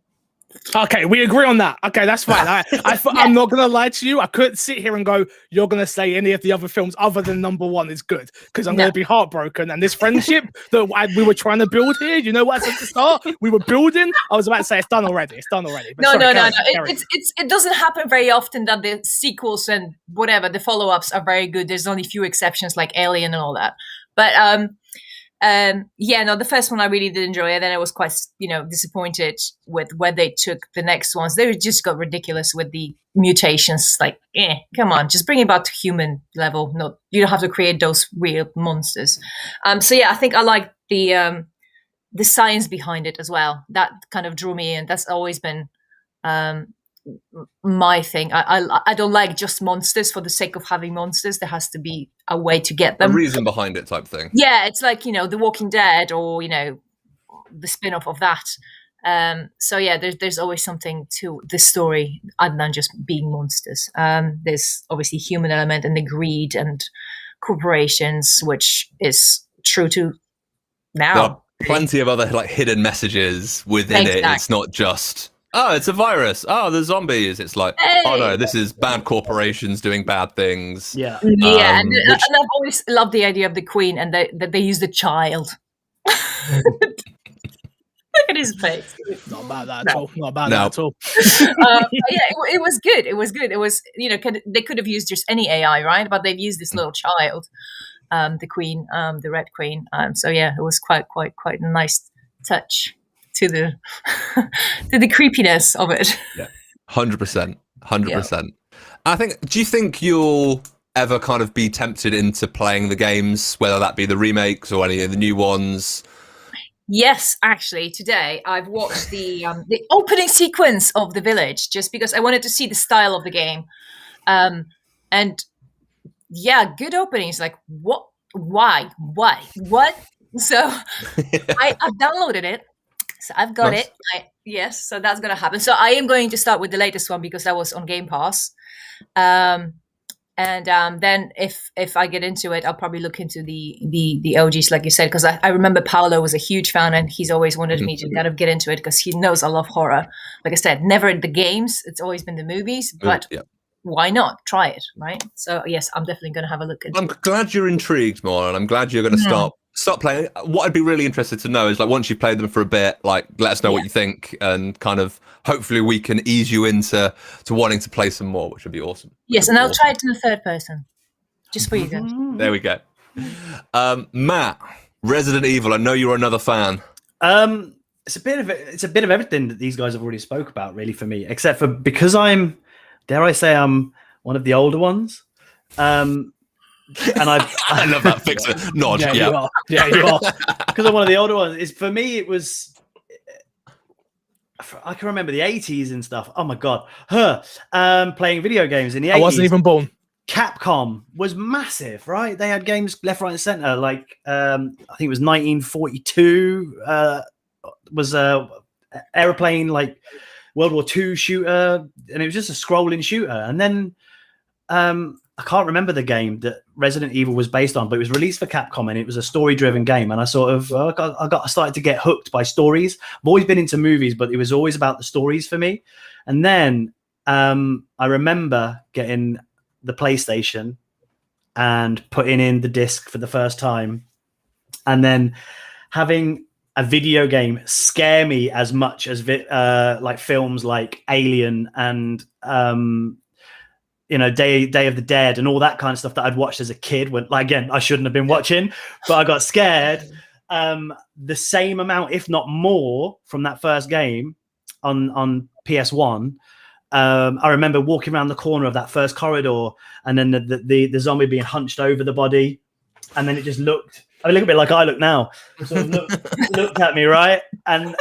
Okay, we agree on that. Okay, that's fine. I'm not gonna lie to you. I couldn't sit here and go, "You're gonna say any of the other films other than number one is good," because I'm gonna be heartbroken. And this friendship that we were trying to build here, you know what? At the start, we were building. I was about to say it's done already. It's done already. But No. It doesn't happen very often that the sequels and whatever the follow-ups are very good. There's only a few exceptions like Alien and all that. But the first one I really did enjoy it. Then I was quite, disappointed with where they took the next ones. They just got ridiculous with the mutations. Like, come on, just bring it back to human level. You don't have to create those real monsters. I think I like the science behind it as well. That kind of drew me in. That's always been my thing. I don't like just monsters for the sake of having monsters. There has to be a way to get them. A reason behind it type thing. Yeah, it's like, The Walking Dead or, the spin-off of that. There's always something to the story other than just being monsters. There's obviously human element and the greed and corporations, which is true to now. There are plenty of other hidden messages within it. It's not just... oh, it's a virus. Oh, the zombies. It's like, oh no, this is bad corporations doing bad things. Yeah. And I've always loved the idea of the Queen and that they use the child. Look at his face. Not about that at all. Not about that at all. It was good. It was good. It was, they could have used just any AI, right? But they've used this little child, the Queen, the Red Queen. It was quite a nice touch to the to the creepiness of it. 100%. I think, do you think you'll ever kind of be tempted into playing the games, whether that be the remakes or any of the new ones? Yes, actually, today I've watched the opening sequence of The Village just because I wanted to see the style of the game. And yeah, good openings. Like, what? Why? What? So I've downloaded it. So I've got it. So that's going to happen. So I am going to start with the latest one because that was on Game Pass. Then if I get into it, I'll probably look into the OGs, like you said, because I remember Paolo was a huge fan and he's always wanted me to kind of get into it because he knows I love horror. Like I said, never in the games. It's always been the movies, but why not try it, right? So yes, I'm definitely going to have a look. I'm glad you're intrigued more, and I'm glad you're going to start playing. What I'd be really interested to know is, like, once you've played them for a bit, like, let us know what you think, and kind of hopefully we can ease you into wanting to play some more, which would be awesome. Yes, and I'll try it in the third person, just for you guys. There we go. Matt, Resident Evil. I know you're another fan. It's a bit of everything that these guys have already spoke about, really, for me, except for because I'm, dare I say, I'm one of the older ones. And I love that fixer nod. You are. Yeah, you are. Because I'm one of the older ones. Is for me, it was. I can remember the 80s and stuff. Oh my god, playing video games in the 80s. I wasn't even born. Capcom was massive, right? They had games left, right, and center. Like I think it was 1942. Was a airplane, like World War II shooter, and it was just a scrolling shooter. And then I can't remember the game that Resident Evil was based on, but it was released for Capcom, and it was a story-driven game. And I sort of I started to get hooked by stories. I've always been into movies, but it was always about the stories for me. And then I remember getting the PlayStation and putting in the disc for the first time, and then having a video game scare me as much as like films like Alien and Day of the Dead and all that kind of stuff that I'd watched as a kid. When, like, again, I shouldn't have been watching, but I got scared the same amount, if not more, from that first game on PS1. I remember walking around the corner of that first corridor, and then the zombie being hunched over the body, and then it just looked a little bit like I look now. Sort of looked at me, right? And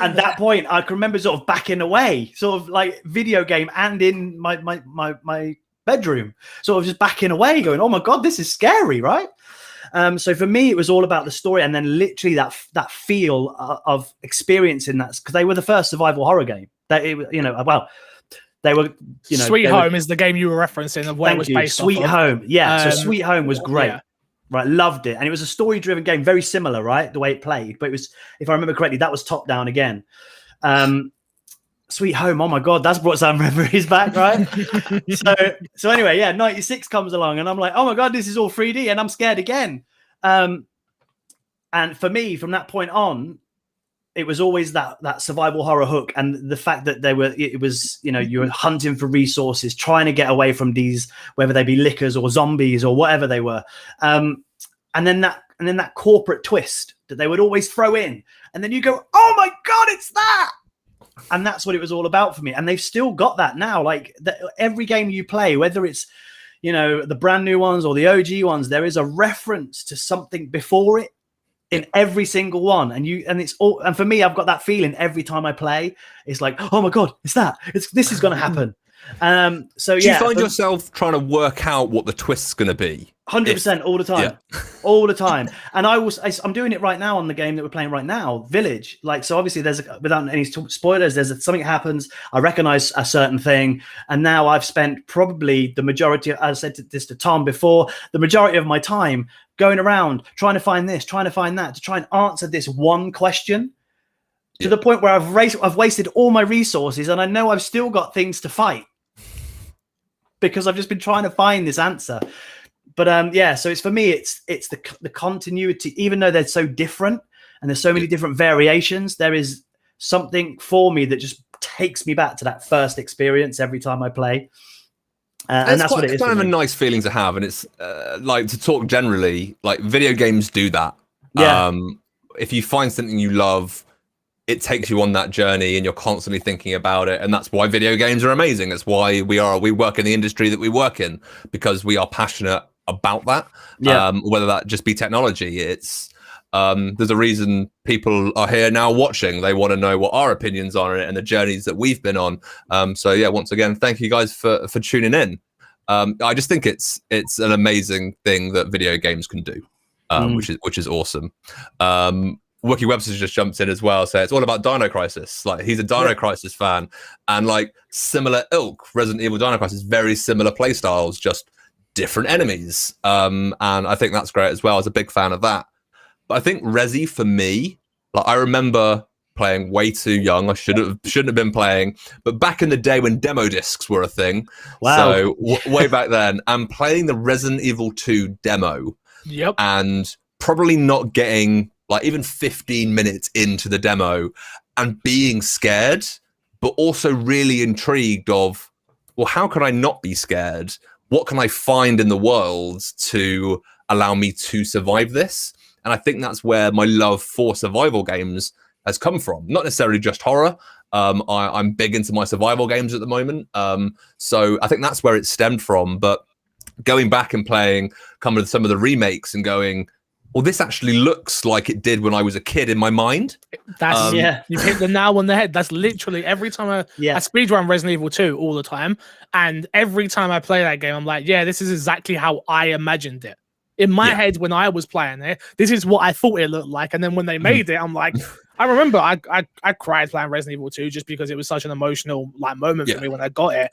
at that point, I can remember sort of backing away, sort of like video game, and in my bedroom, sort of just backing away, going, "Oh my god, this is scary," right? So for me, it was all about the story, and then literally that feel of experiencing that, because they were the first survival horror game. That they were, Sweet Home is the game you were referencing of where it was based off of. Sweet Home, yeah. So Sweet Home was great. Yeah. Right, loved it, and it was a story-driven game, very similar, right, the way it played. But it was, if I remember correctly, that was top-down again. Sweet Home, oh my god, that's brought some memories back, right? so anyway, yeah, 96 comes along, and I'm like, oh my god, this is all 3D, and I'm scared again. And for me, from that point on, it was always that survival horror hook, and the fact that it was you were hunting for resources, trying to get away from these, whether they be lickers or zombies or whatever they were, and then that corporate twist that they would always throw in, and then you go, oh my god, it's that, and that's what it was all about for me. And they've still got that now. Like every game you play, whether it's the brand new ones or the OG ones, there is a reference to something before it in every single one, and for me, I've got that feeling every time I play. It's like, oh my god, it's that. This is going to happen. So do you find yourself trying to work out what the twist's going to be? 100% all the time, all the time. And I'm doing it right now on the game that we're playing right now, Village. Like, so obviously without any spoilers, something happens. I recognize a certain thing, and now I've spent probably the majority, as I said this to Tom before, the majority of my time going around trying to find this, trying to find that, to try and answer this one question, to the point where I've wasted all my resources, and I know I've still got things to fight because I've just been trying to find this answer. But so it's, for me, it's the continuity. Even though they're so different and there's so many different variations, there is something for me that just takes me back to that first experience every time I play. And that's what it is. It's kind of a nice feeling to have, and it's like, to talk generally, like video games do that. Yeah. If you find something you love, it takes you on that journey, and you're constantly thinking about it. And that's why video games are amazing. That's why we work in the industry that we work in, because we are passionate about that. Whether that just be technology, it's there's a reason people are here now watching. They want to know what our opinions are on it and the journeys that we've been on. So yeah, once again, thank you guys for tuning in. I just think it's an amazing thing that video games can do, which is awesome. Wookie Webster's just jumped in as well, so it's all about Dino Crisis. Like, he's a Dino Crisis fan, and like similar ilk, Resident Evil, Dino Crisis, very similar play styles, just different enemies. And I think that's great as well. I was a big fan of that. But I think Resi, for me, like, I remember playing way too young. I shouldn't have been playing, but back in the day when demo discs were a thing. Wow. So way back then, and playing the Resident Evil 2 demo. Yep. And probably not getting like even 15 minutes into the demo and being scared, but also really intrigued of, well, how can I not be scared? What can I find in the world to allow me to survive this? And I think that's where my love for survival games has come from. Not necessarily just horror. I'm big into my survival games at the moment. So I think that's where it stemmed from. But going back and playing some of the remakes and going, well, this actually looks like it did when I was a kid in my mind. That's you've hit the nail on the head. That's literally every time I speedrun Resident Evil 2 all the time. And every time I play that game, I'm like, yeah, this is exactly how I imagined it. In my head, when I was playing it, this is what I thought it looked like. And then when they made it, I'm like, I remember I cried playing Resident Evil 2 just because it was such an emotional moment for me when I got it.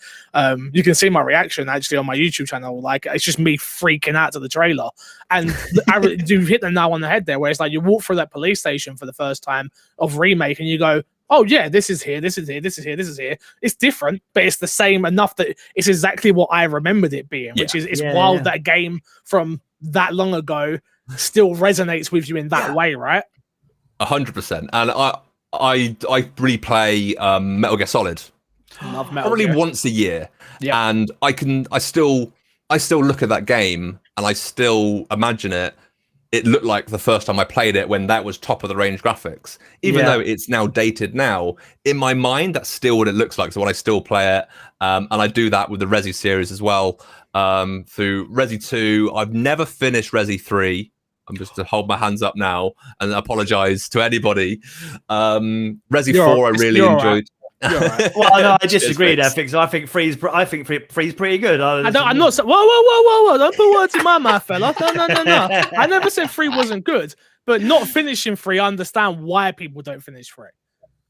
You can see my reaction actually on my YouTube channel. Like, it's just me freaking out to the trailer. And I do hit the nail on the head there, where it's like you walk through that police station for the first time of remake and you go, oh yeah, this is here, this is here, this is here, this is here. It's different, but it's the same enough that it's exactly what I remembered it being, which is it's wild that a game from that long ago still resonates with you in that way, right? 100%. And I replay Metal Gear Solid probably once a year, and I still look at that game and I still imagine it it looked like the first time I played it when that was top of the range graphics. Even though it's now dated now, in my mind, that's still what it looks like. So when I still play it, and I do that with the Resi series as well, through Resi 2. I've never finished Resi 3. I'm just to hold my hands up now and apologize to anybody. Resi 4, I really enjoyed. Right. Well, no, I disagree there, Fix. I think three's pretty good. I'm not. Whoa! Don't put words in my mouth, fella. No. I never said 3 wasn't good, but not finishing 3. I understand why people don't finish 3.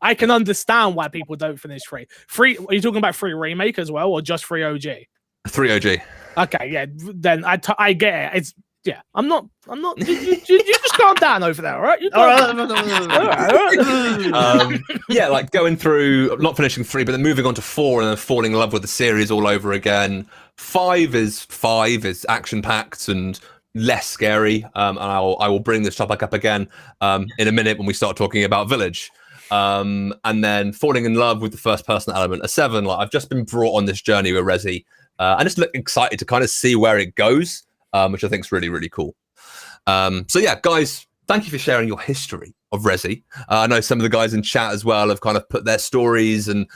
I can understand why people don't finish 3. 3. Are you talking about 3 remake as well, or just 3 OG? 3 OG. Okay, yeah. Then I get it. It's I'm not. You just calm down over there, all right? All right. Yeah, like going through, not finishing 3, but then moving on to 4 and then falling in love with the series all over again. 5 is action packed and less scary. And I will bring this topic up again in a minute when we start talking about Village. And then falling in love with the first person element. A 7, like I've just been brought on this journey with Resi. I just look excited to kind of see where it goes. Which I think is really, really cool. So yeah, guys, thank you for sharing your history of Resi. I know some of the guys in chat as well have kind of put their stories and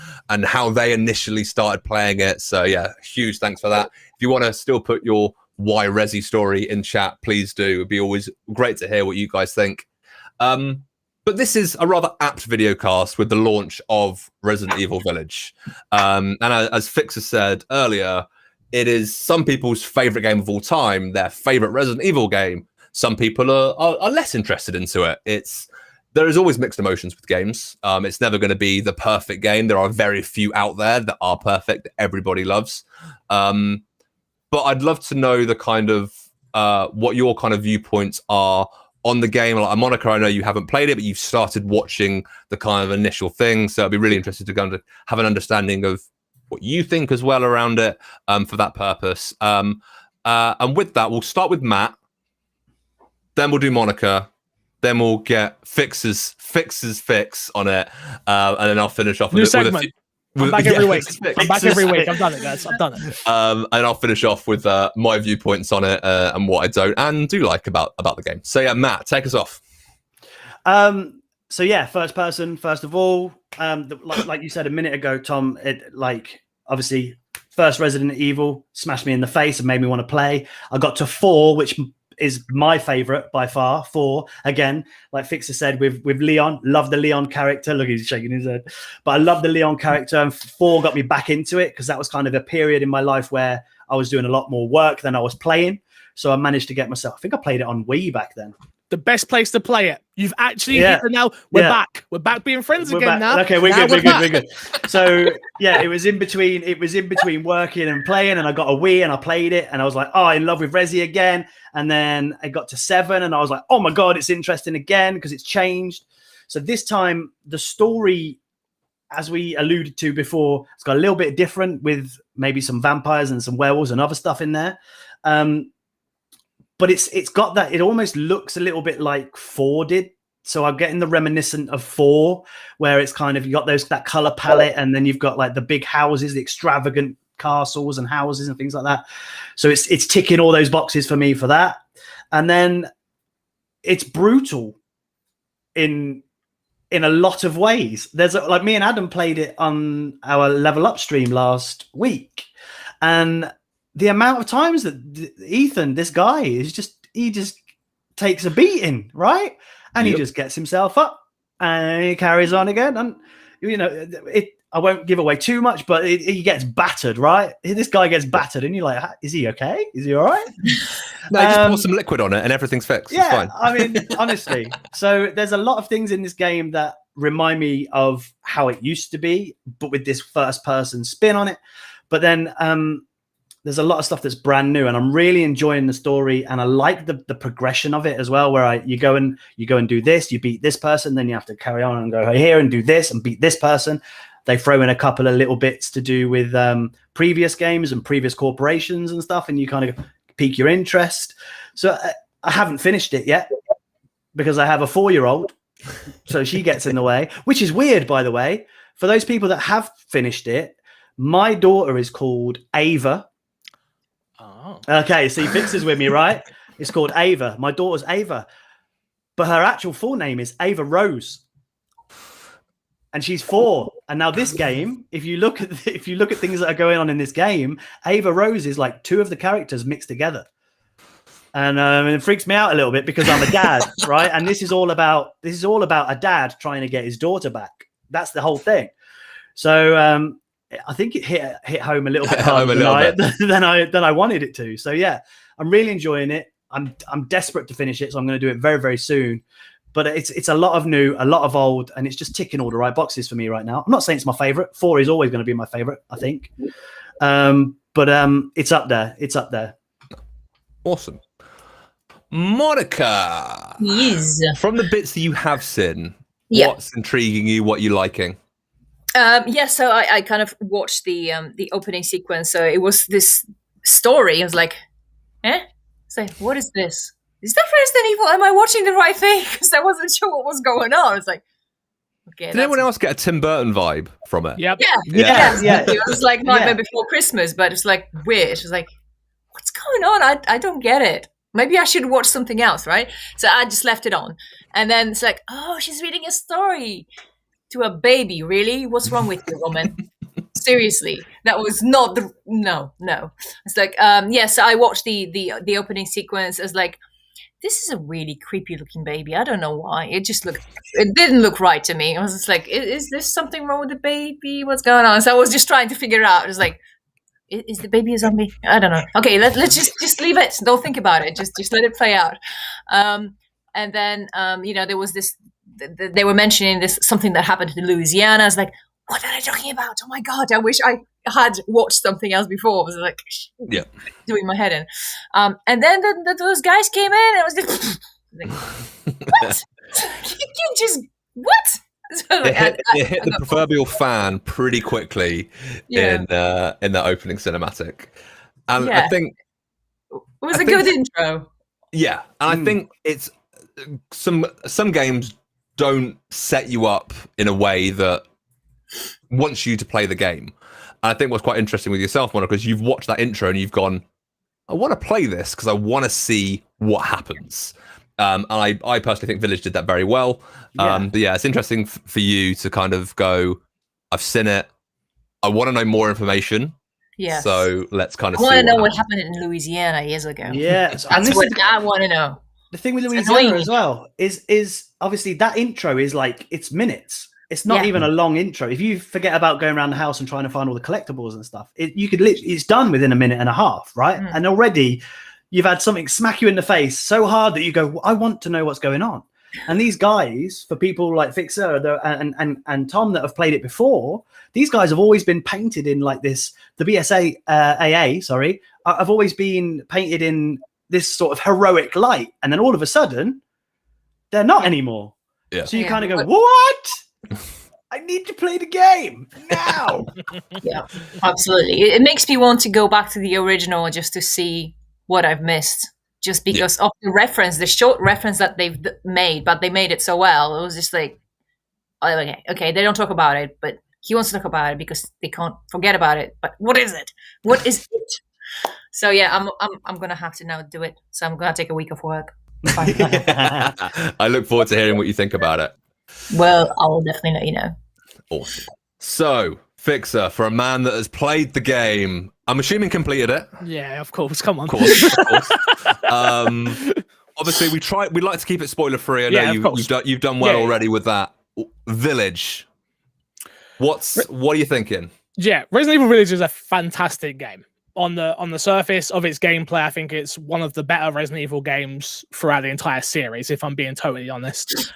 how they initially started playing it. So yeah, huge thanks for that. If you want to still put your why Resi story in chat, please do. It'd be always great to hear what you guys think. But this is a rather apt videocast with the launch of Resident Evil Village. And as Fixer said earlier, it is some people's favorite game of all time, their favorite Resident Evil game. Some people are less interested into it. There is always mixed emotions with games. It's never going to be the perfect game. There are very few out there that are perfect, that everybody loves. But I'd love to know the kind of what your kind of viewpoints are on the game. Like Monica, I know you haven't played it, but you've started watching the kind of initial thing. So I'd be really interested to kind of have an understanding of what you think as well around it for that purpose. And with that, we'll start with Matt, then we'll do Monica, then we'll get Fix's fix on it, and then I'll finish off with I'm back every week. I'm back every week. I've done it, guys. I've done it. And I'll finish off with my viewpoints on it and what I don't and do like about the game. So yeah, Matt, take us off. So yeah, first person, first of all, like you said a minute ago, Tom, obviously first Resident Evil smashed me in the face and made me want to play. I got to 4, which is my favorite by far. 4, again, like Fixer said, with Leon, love the Leon character. Look, he's shaking his head. But I love the Leon character, and 4 got me back into it because that was kind of a period in my life where I was doing a lot more work than I was playing. So I managed to get myself, I think I played it on Wii back then. The best place to play it. You've actually hit it now. We're back. We're back being friends again now. Okay, we're good. So yeah, it was in between working and playing, and I got a Wii and I played it, and I was like, oh, in love with Resi again. And then I got to 7, and I was like, oh my god, it's interesting again because it's changed. So this time the story, as we alluded to before, it's got a little bit different with maybe some vampires and some werewolves and other stuff in there. But it's got that, it almost looks a little bit like 4 did. So I'm getting the reminiscent of 4, where it's kind of, you got that color palette, and then you've got like the big houses, the extravagant castles and houses and things like that. So it's ticking all those boxes for me for that. And then it's brutal in a lot of ways. There's like me and Adam played it on our Level Up stream last week, and the amount of times that Ethan, this guy, he just takes a beating, right? And he just gets himself up and he carries on again. And, I won't give away too much, but he gets battered, right? This guy gets battered, and you're like, is he okay? Is he all right? No, just pour some liquid on it and everything's fixed. Yeah, it's fine. I mean, honestly. So there's a lot of things in this game that remind me of how it used to be, but with this first-person spin on it. But then there's a lot of stuff that's brand new, and I'm really enjoying the story, and I like the progression of it as well, where you go and do this, you beat this person, then you have to carry on and go here and do this and beat this person. They throw in a couple of little bits to do with previous games and previous corporations and stuff, and you kind of pique your interest. So I haven't finished it yet because I have a 4-year-old, so she gets in the way, which is weird, by the way. For those people that have finished it, my daughter is called Ava. Oh. Okay, see, Fixer's with me, right? It's called Ava. My daughter's Ava, but her actual full name is Ava Rose, and she's 4. And now this game, if you look at things that are going on in this game, Ava Rose is like 2 of the characters mixed together. And it freaks me out a little bit because I'm a dad, right? And this is all about a dad trying to get his daughter back. That's the whole thing. So I think it hit home a little bit harder than I wanted it to. So yeah, I'm really enjoying it. I'm desperate to finish it, so I'm going to do it very, very soon. But it's a lot of new, a lot of old, and it's just ticking all the right boxes for me right now. I'm not saying it's my favorite. 4 is always going to be my favorite, I think. But it's up there. It's up there. Awesome. Monica. Yes. From the bits that you have seen, Yeah. what's intriguing you? What you liking? So I kind of watched the opening sequence. So it was this story. I was like, It's like, what is this? Is that Resident Evil? Am I watching the right thing? Because I wasn't sure what was going on. I was like, okay. Did anyone else get a Tim Burton vibe from it? Yep. Yeah. It was like Nightmare Before Christmas, but it's like weird. It was like, what's going on? I don't get it. Maybe I should watch something else, right? So I just left it on. And then it's like, oh, she's reading a story to a baby. Really? What's wrong with you, woman? Seriously. That was not no. It's like, so I watched the opening sequence. I was like, this is a really creepy looking baby. I don't know why. It didn't look right to me. I was just like, is there something wrong with the baby? What's going on? So I was just trying to figure it out. It was like, is the baby a zombie? I don't know. Okay, let's just leave it. Don't think about it. Just let it play out. And then there was this. They were mentioning this something that happened in Louisiana. I was like, what are they talking about? Oh my god! I wish I had watched something else before. I was like, doing my head in. And then those guys came in. And I was like, what? you just what? So, it hit the proverbial fan pretty quickly in that opening cinematic, and I think it was a good intro. Yeah, and I think it's some games don't set you up in a way that wants you to play the game. And I think what's quite interesting with yourself, Monica, is you've watched that intro and you've gone, I want to play this because I want to see what happens. And I personally think Village did that very well. But yeah, it's interesting for you to kind of go, I've seen it. I want to know more information. Yeah. So let's kind of see. I want to know what happened in Louisiana years ago. Yeah. That's what I want to know. The thing with Louisiana as well is obviously that intro is like, it's minutes. It's not even a long intro. If you forget about going around the house and trying to find all the collectibles and stuff, it's done within a minute and a half, right? And already you've had something smack you in the face so hard that you go, I want to know what's going on. And these guys, for people like Fixer and Tom that have played it before, these guys have always been painted in like this. The BSA have always been painted in this sort of heroic light, and then all of a sudden, they're not anymore. Yeah. So you kind of go, what? I need to play the game now. Yeah, absolutely. It makes me want to go back to the original just to see what I've missed. Just because of the reference, the short reference that they've made, but they made it so well. It was just like, okay, they don't talk about it, but he wants to talk about it because they can't forget about it. But what is it? What is it? So yeah, I'm gonna have to now do it. So I'm gonna take a week off work. I look forward to hearing what you think about it. Well, I will definitely let you know. Awesome. So, Fixer, for a man that has played the game, I'm assuming completed it. Yeah, of course. Come on. Of course. Obviously, we like to keep it spoiler free. I know you've done well already with that. Village. What are you thinking? Yeah, Resident Evil Village is a fantastic game. On the surface of its gameplay, I think it's one of the better Resident Evil games throughout the entire series, if I'm being totally honest.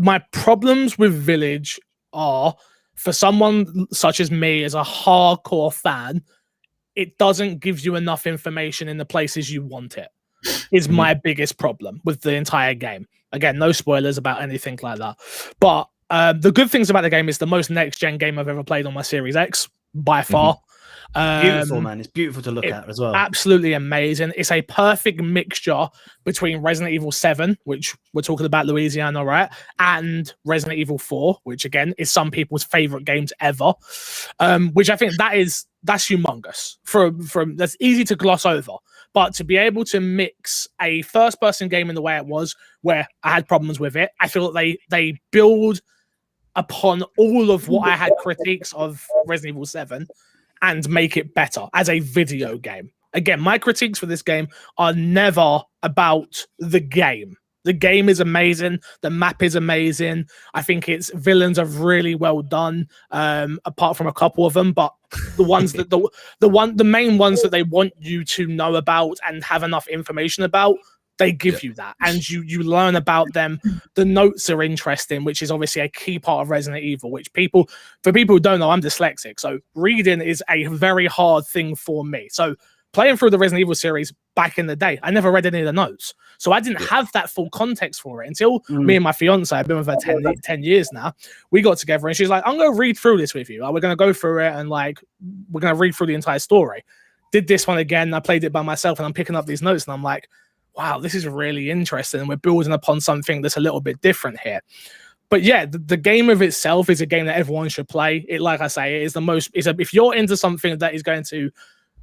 My problems with Village are, for someone such as me, as a hardcore fan, it doesn't give you enough information in the places you want it. Is my biggest problem with the entire game. Again, no spoilers about anything like that. But the good things about the game is the most next-gen game I've ever played on my Series X, by far. Beautiful, man. It's beautiful to look at as well. Absolutely amazing. It's a perfect mixture between Resident Evil 7, which we're talking about Louisiana, right? And Resident Evil 4, which again is some people's favorite games ever. Which I think that's humongous. From that's easy to gloss over. But to be able to mix a first-person game in the way it was, where I had problems with it, I feel that they build upon all of what I had critiques of Resident Evil 7 and make it better as a video game. Again, my critiques for this game are never about the game. The game is amazing. The map is amazing. I think its villains are really well done, apart from a couple of them. But the ones that the main ones that they want you to know about and have enough information about, they give you that, and you learn about them. The notes are interesting, which is obviously a key part of Resident Evil. Which for people who don't know, I'm dyslexic, so reading is a very hard thing for me. So playing through the Resident Evil series back in the day, I never read any of the notes. So I didn't have that full context for it until me and my fiance, I've been with her 10 years now, we got together and she's like, I'm going to read through this with you. We're going to go through it and like, we're going to read through the entire story. Did this one again. I played it by myself and I'm picking up these notes and I'm like, wow, this is really interesting. And we're building upon something that's a little bit different here. But yeah, the game of itself is a game that everyone should play. It, like I say, it is the most, if you're into something that is going to,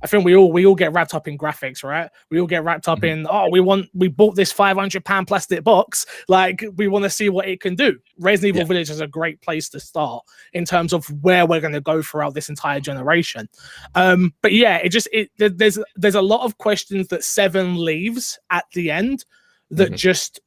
I think we all get wrapped up in graphics, right? We all get wrapped up in, we bought this £500 plastic box. Like, we want to see what it can do. Resident Evil Village is a great place to start in terms of where we're going to go throughout this entire generation. But yeah, there's a lot of questions that 7 leaves at the end that just,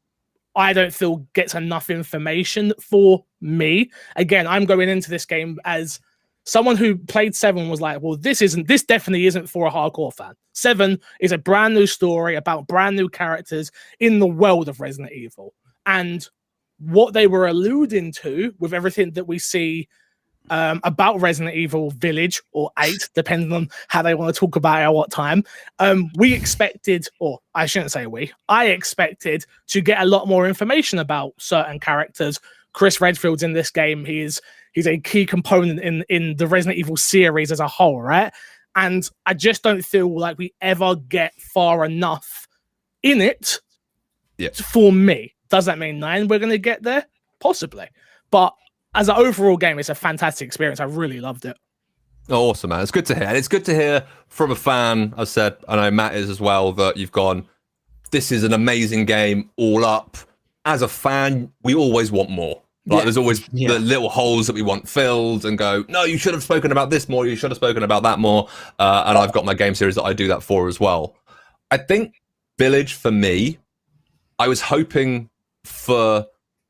I don't feel gets enough information for me. Again, I'm going into this game as someone who played 7 was like, well, this definitely isn't for a hardcore fan. 7 is a brand new story about brand new characters in the world of Resident Evil. And what they were alluding to with everything that we see about Resident Evil Village or 8, depending on how they want to talk about it at what time, we expected, or I shouldn't say I expected to get a lot more information about certain characters. Chris Redfield's in this game. He's a key component in the Resident Evil series as a whole, right? And I just don't feel like we ever get far enough in it for me. Does that mean 9 we're going to get there? Possibly. But as an overall game, it's a fantastic experience. I really loved it. Oh, awesome, man. It's good to hear. And it's good to hear from a fan, I've said, I know Matt is as well, that you've gone, this is an amazing game, all up. As a fan, we always want more. Like, there's always the little holes that we want filled and go, no, you should have spoken about this more. You should have spoken about that more. And I've got my game series that I do that for as well. I think Village, for me, I was hoping for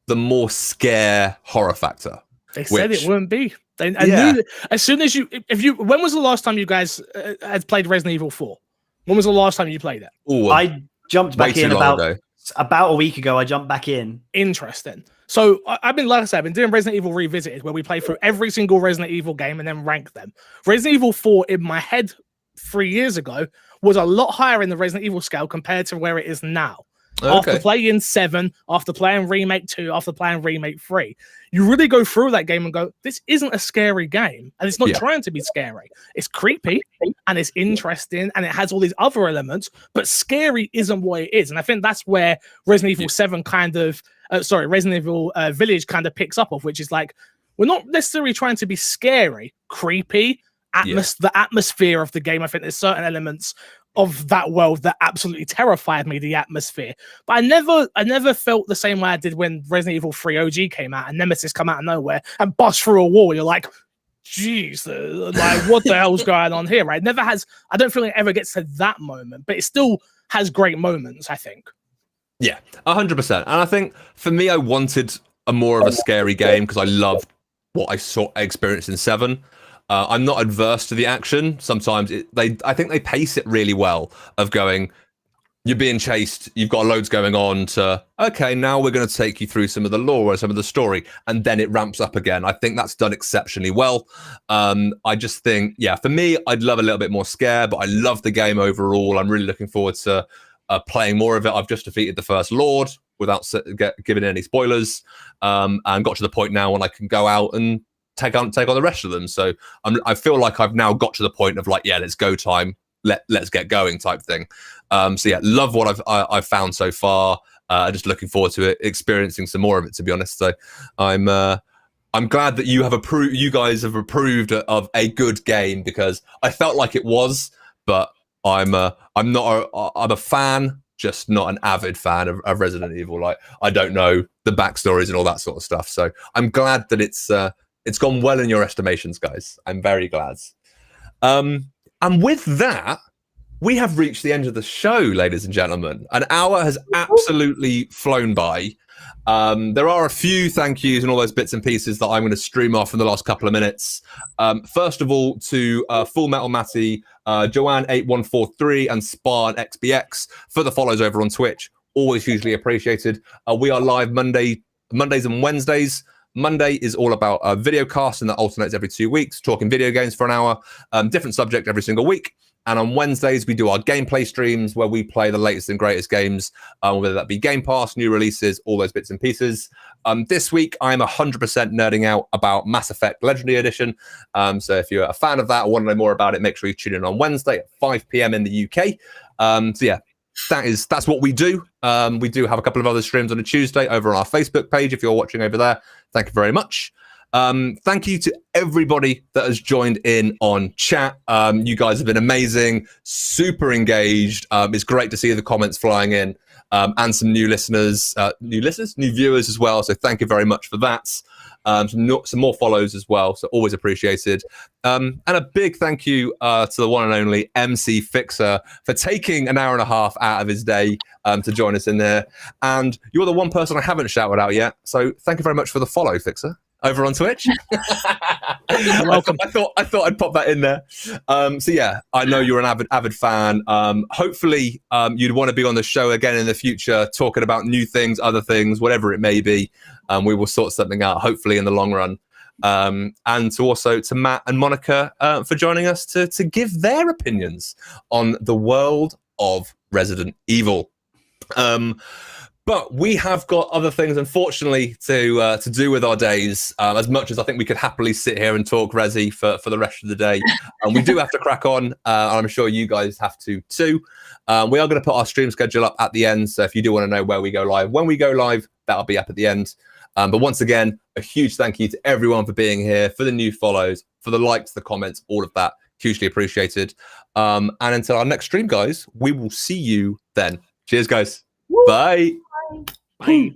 the more scare horror factor. They said it wouldn't be. I knew that as soon as when was the last time you guys had played Resident Evil 4? When was the last time you played it? Ooh, I jumped back in about a week ago. I jumped back in. Interesting. So I've been doing Resident Evil Revisited, where we play through every single Resident Evil game and then rank them. Resident Evil 4 in my head 3 years ago was a lot higher in the Resident Evil scale compared to where it is now. Okay. After playing 7, after playing Remake 2, after playing Remake 3, you really go through that game and go, this isn't a scary game. And it's not trying to be scary. It's creepy and it's interesting and it has all these other elements, but scary isn't what it is. And I think that's where Resident Evil 7 Resident Evil Village kind of picks up off, which is like, we're not necessarily trying to be scary, creepy, the atmosphere of the game. I think there's certain elements of that world that absolutely terrified me, the atmosphere. But I never felt the same way I did when Resident Evil 3 OG came out and Nemesis come out of nowhere and bust through a wall. You're like, jeez, like what the hell's going on here, right? I don't feel it ever gets to that moment, but it still has great moments, I think. Yeah, 100%. And I think for me, I wanted a more of a scary game because I loved what I experienced in 7. I'm not adverse to the action. Sometimes I think they pace it really well of going, you're being chased, you've got loads going on to, okay, now we're going to take you through some of the lore or some of the story, and then it ramps up again. I think that's done exceptionally well. I just think, for me, I'd love a little bit more scare, but I love the game overall. I'm really looking forward to playing more of it. I've just defeated the first Lord without giving any spoilers, and got to the point now when I can go out and take on the rest of them. So I feel like I've now got to the point of like, let's go time, let's get going type thing. Love what I've found so far. Just looking forward to it, experiencing some more of it, to be honest. So I'm glad that you guys have approved of a good game, because I felt like it was, but I'm a fan, just not an avid fan of Resident Evil. Like, I don't know the backstories and all that sort of stuff. So I'm glad that it's gone well in your estimations, guys. I'm very glad. And with that, we have reached the end of the show, ladies and gentlemen. An hour has absolutely flown by. There are a few thank yous and all those bits and pieces that I'm going to stream off in the last couple of minutes. First of all, to Full Metal Matty, Joanne8143, and Sparn XBX for the follows over on Twitch. Always hugely appreciated. We are live Mondays and Wednesdays. Monday is all about Videocast, and that alternates every 2 weeks, talking video games for an hour, different subject every single week. And on Wednesdays, we do our gameplay streams where we play the latest and greatest games, whether that be Game Pass, new releases, all those bits and pieces. This week, I'm 100% nerding out about Mass Effect Legendary Edition. So if you're a fan of that or want to know more about it, make sure you tune in on Wednesday at 5 p.m. in the UK. So yeah, that's what we do. We do have a couple of other streams on a Tuesday over on our Facebook page if you're watching over there. Thank you very much. Thank you to everybody that has joined in on chat. You guys have been amazing, super engaged. It's great to see the comments flying in, and some new listeners, new viewers as well. So thank you very much for that. Some more follows as well. So always appreciated. And a big thank you to the one and only MC Fixer for taking an hour and a half out of his day to join us in there. And you're the one person I haven't shouted out yet. So thank you very much for the follow, Fixer, over on Twitch. Welcome. I thought I'd pop that in there. So yeah, I know you're an avid fan. Hopefully you'd want to be on the show again in the future, talking about new things, other things, whatever it may be. We will sort something out, hopefully in the long run. And to Mat and Monika for joining us to give their opinions on the world of Resident Evil. But we have got other things, unfortunately, to do with our days. As much as I think we could happily sit here and talk Resi for the rest of the day, and we do have to crack on. I'm sure you guys have to too. We are going to put our stream schedule up at the end, so if you do want to know where we go live, when we go live, that'll be up at the end. But once again, a huge thank you to everyone for being here, for the new follows, for the likes, the comments, all of that. Hugely appreciated. And until our next stream, guys, we will see you then. Cheers, guys. Bye. Bye.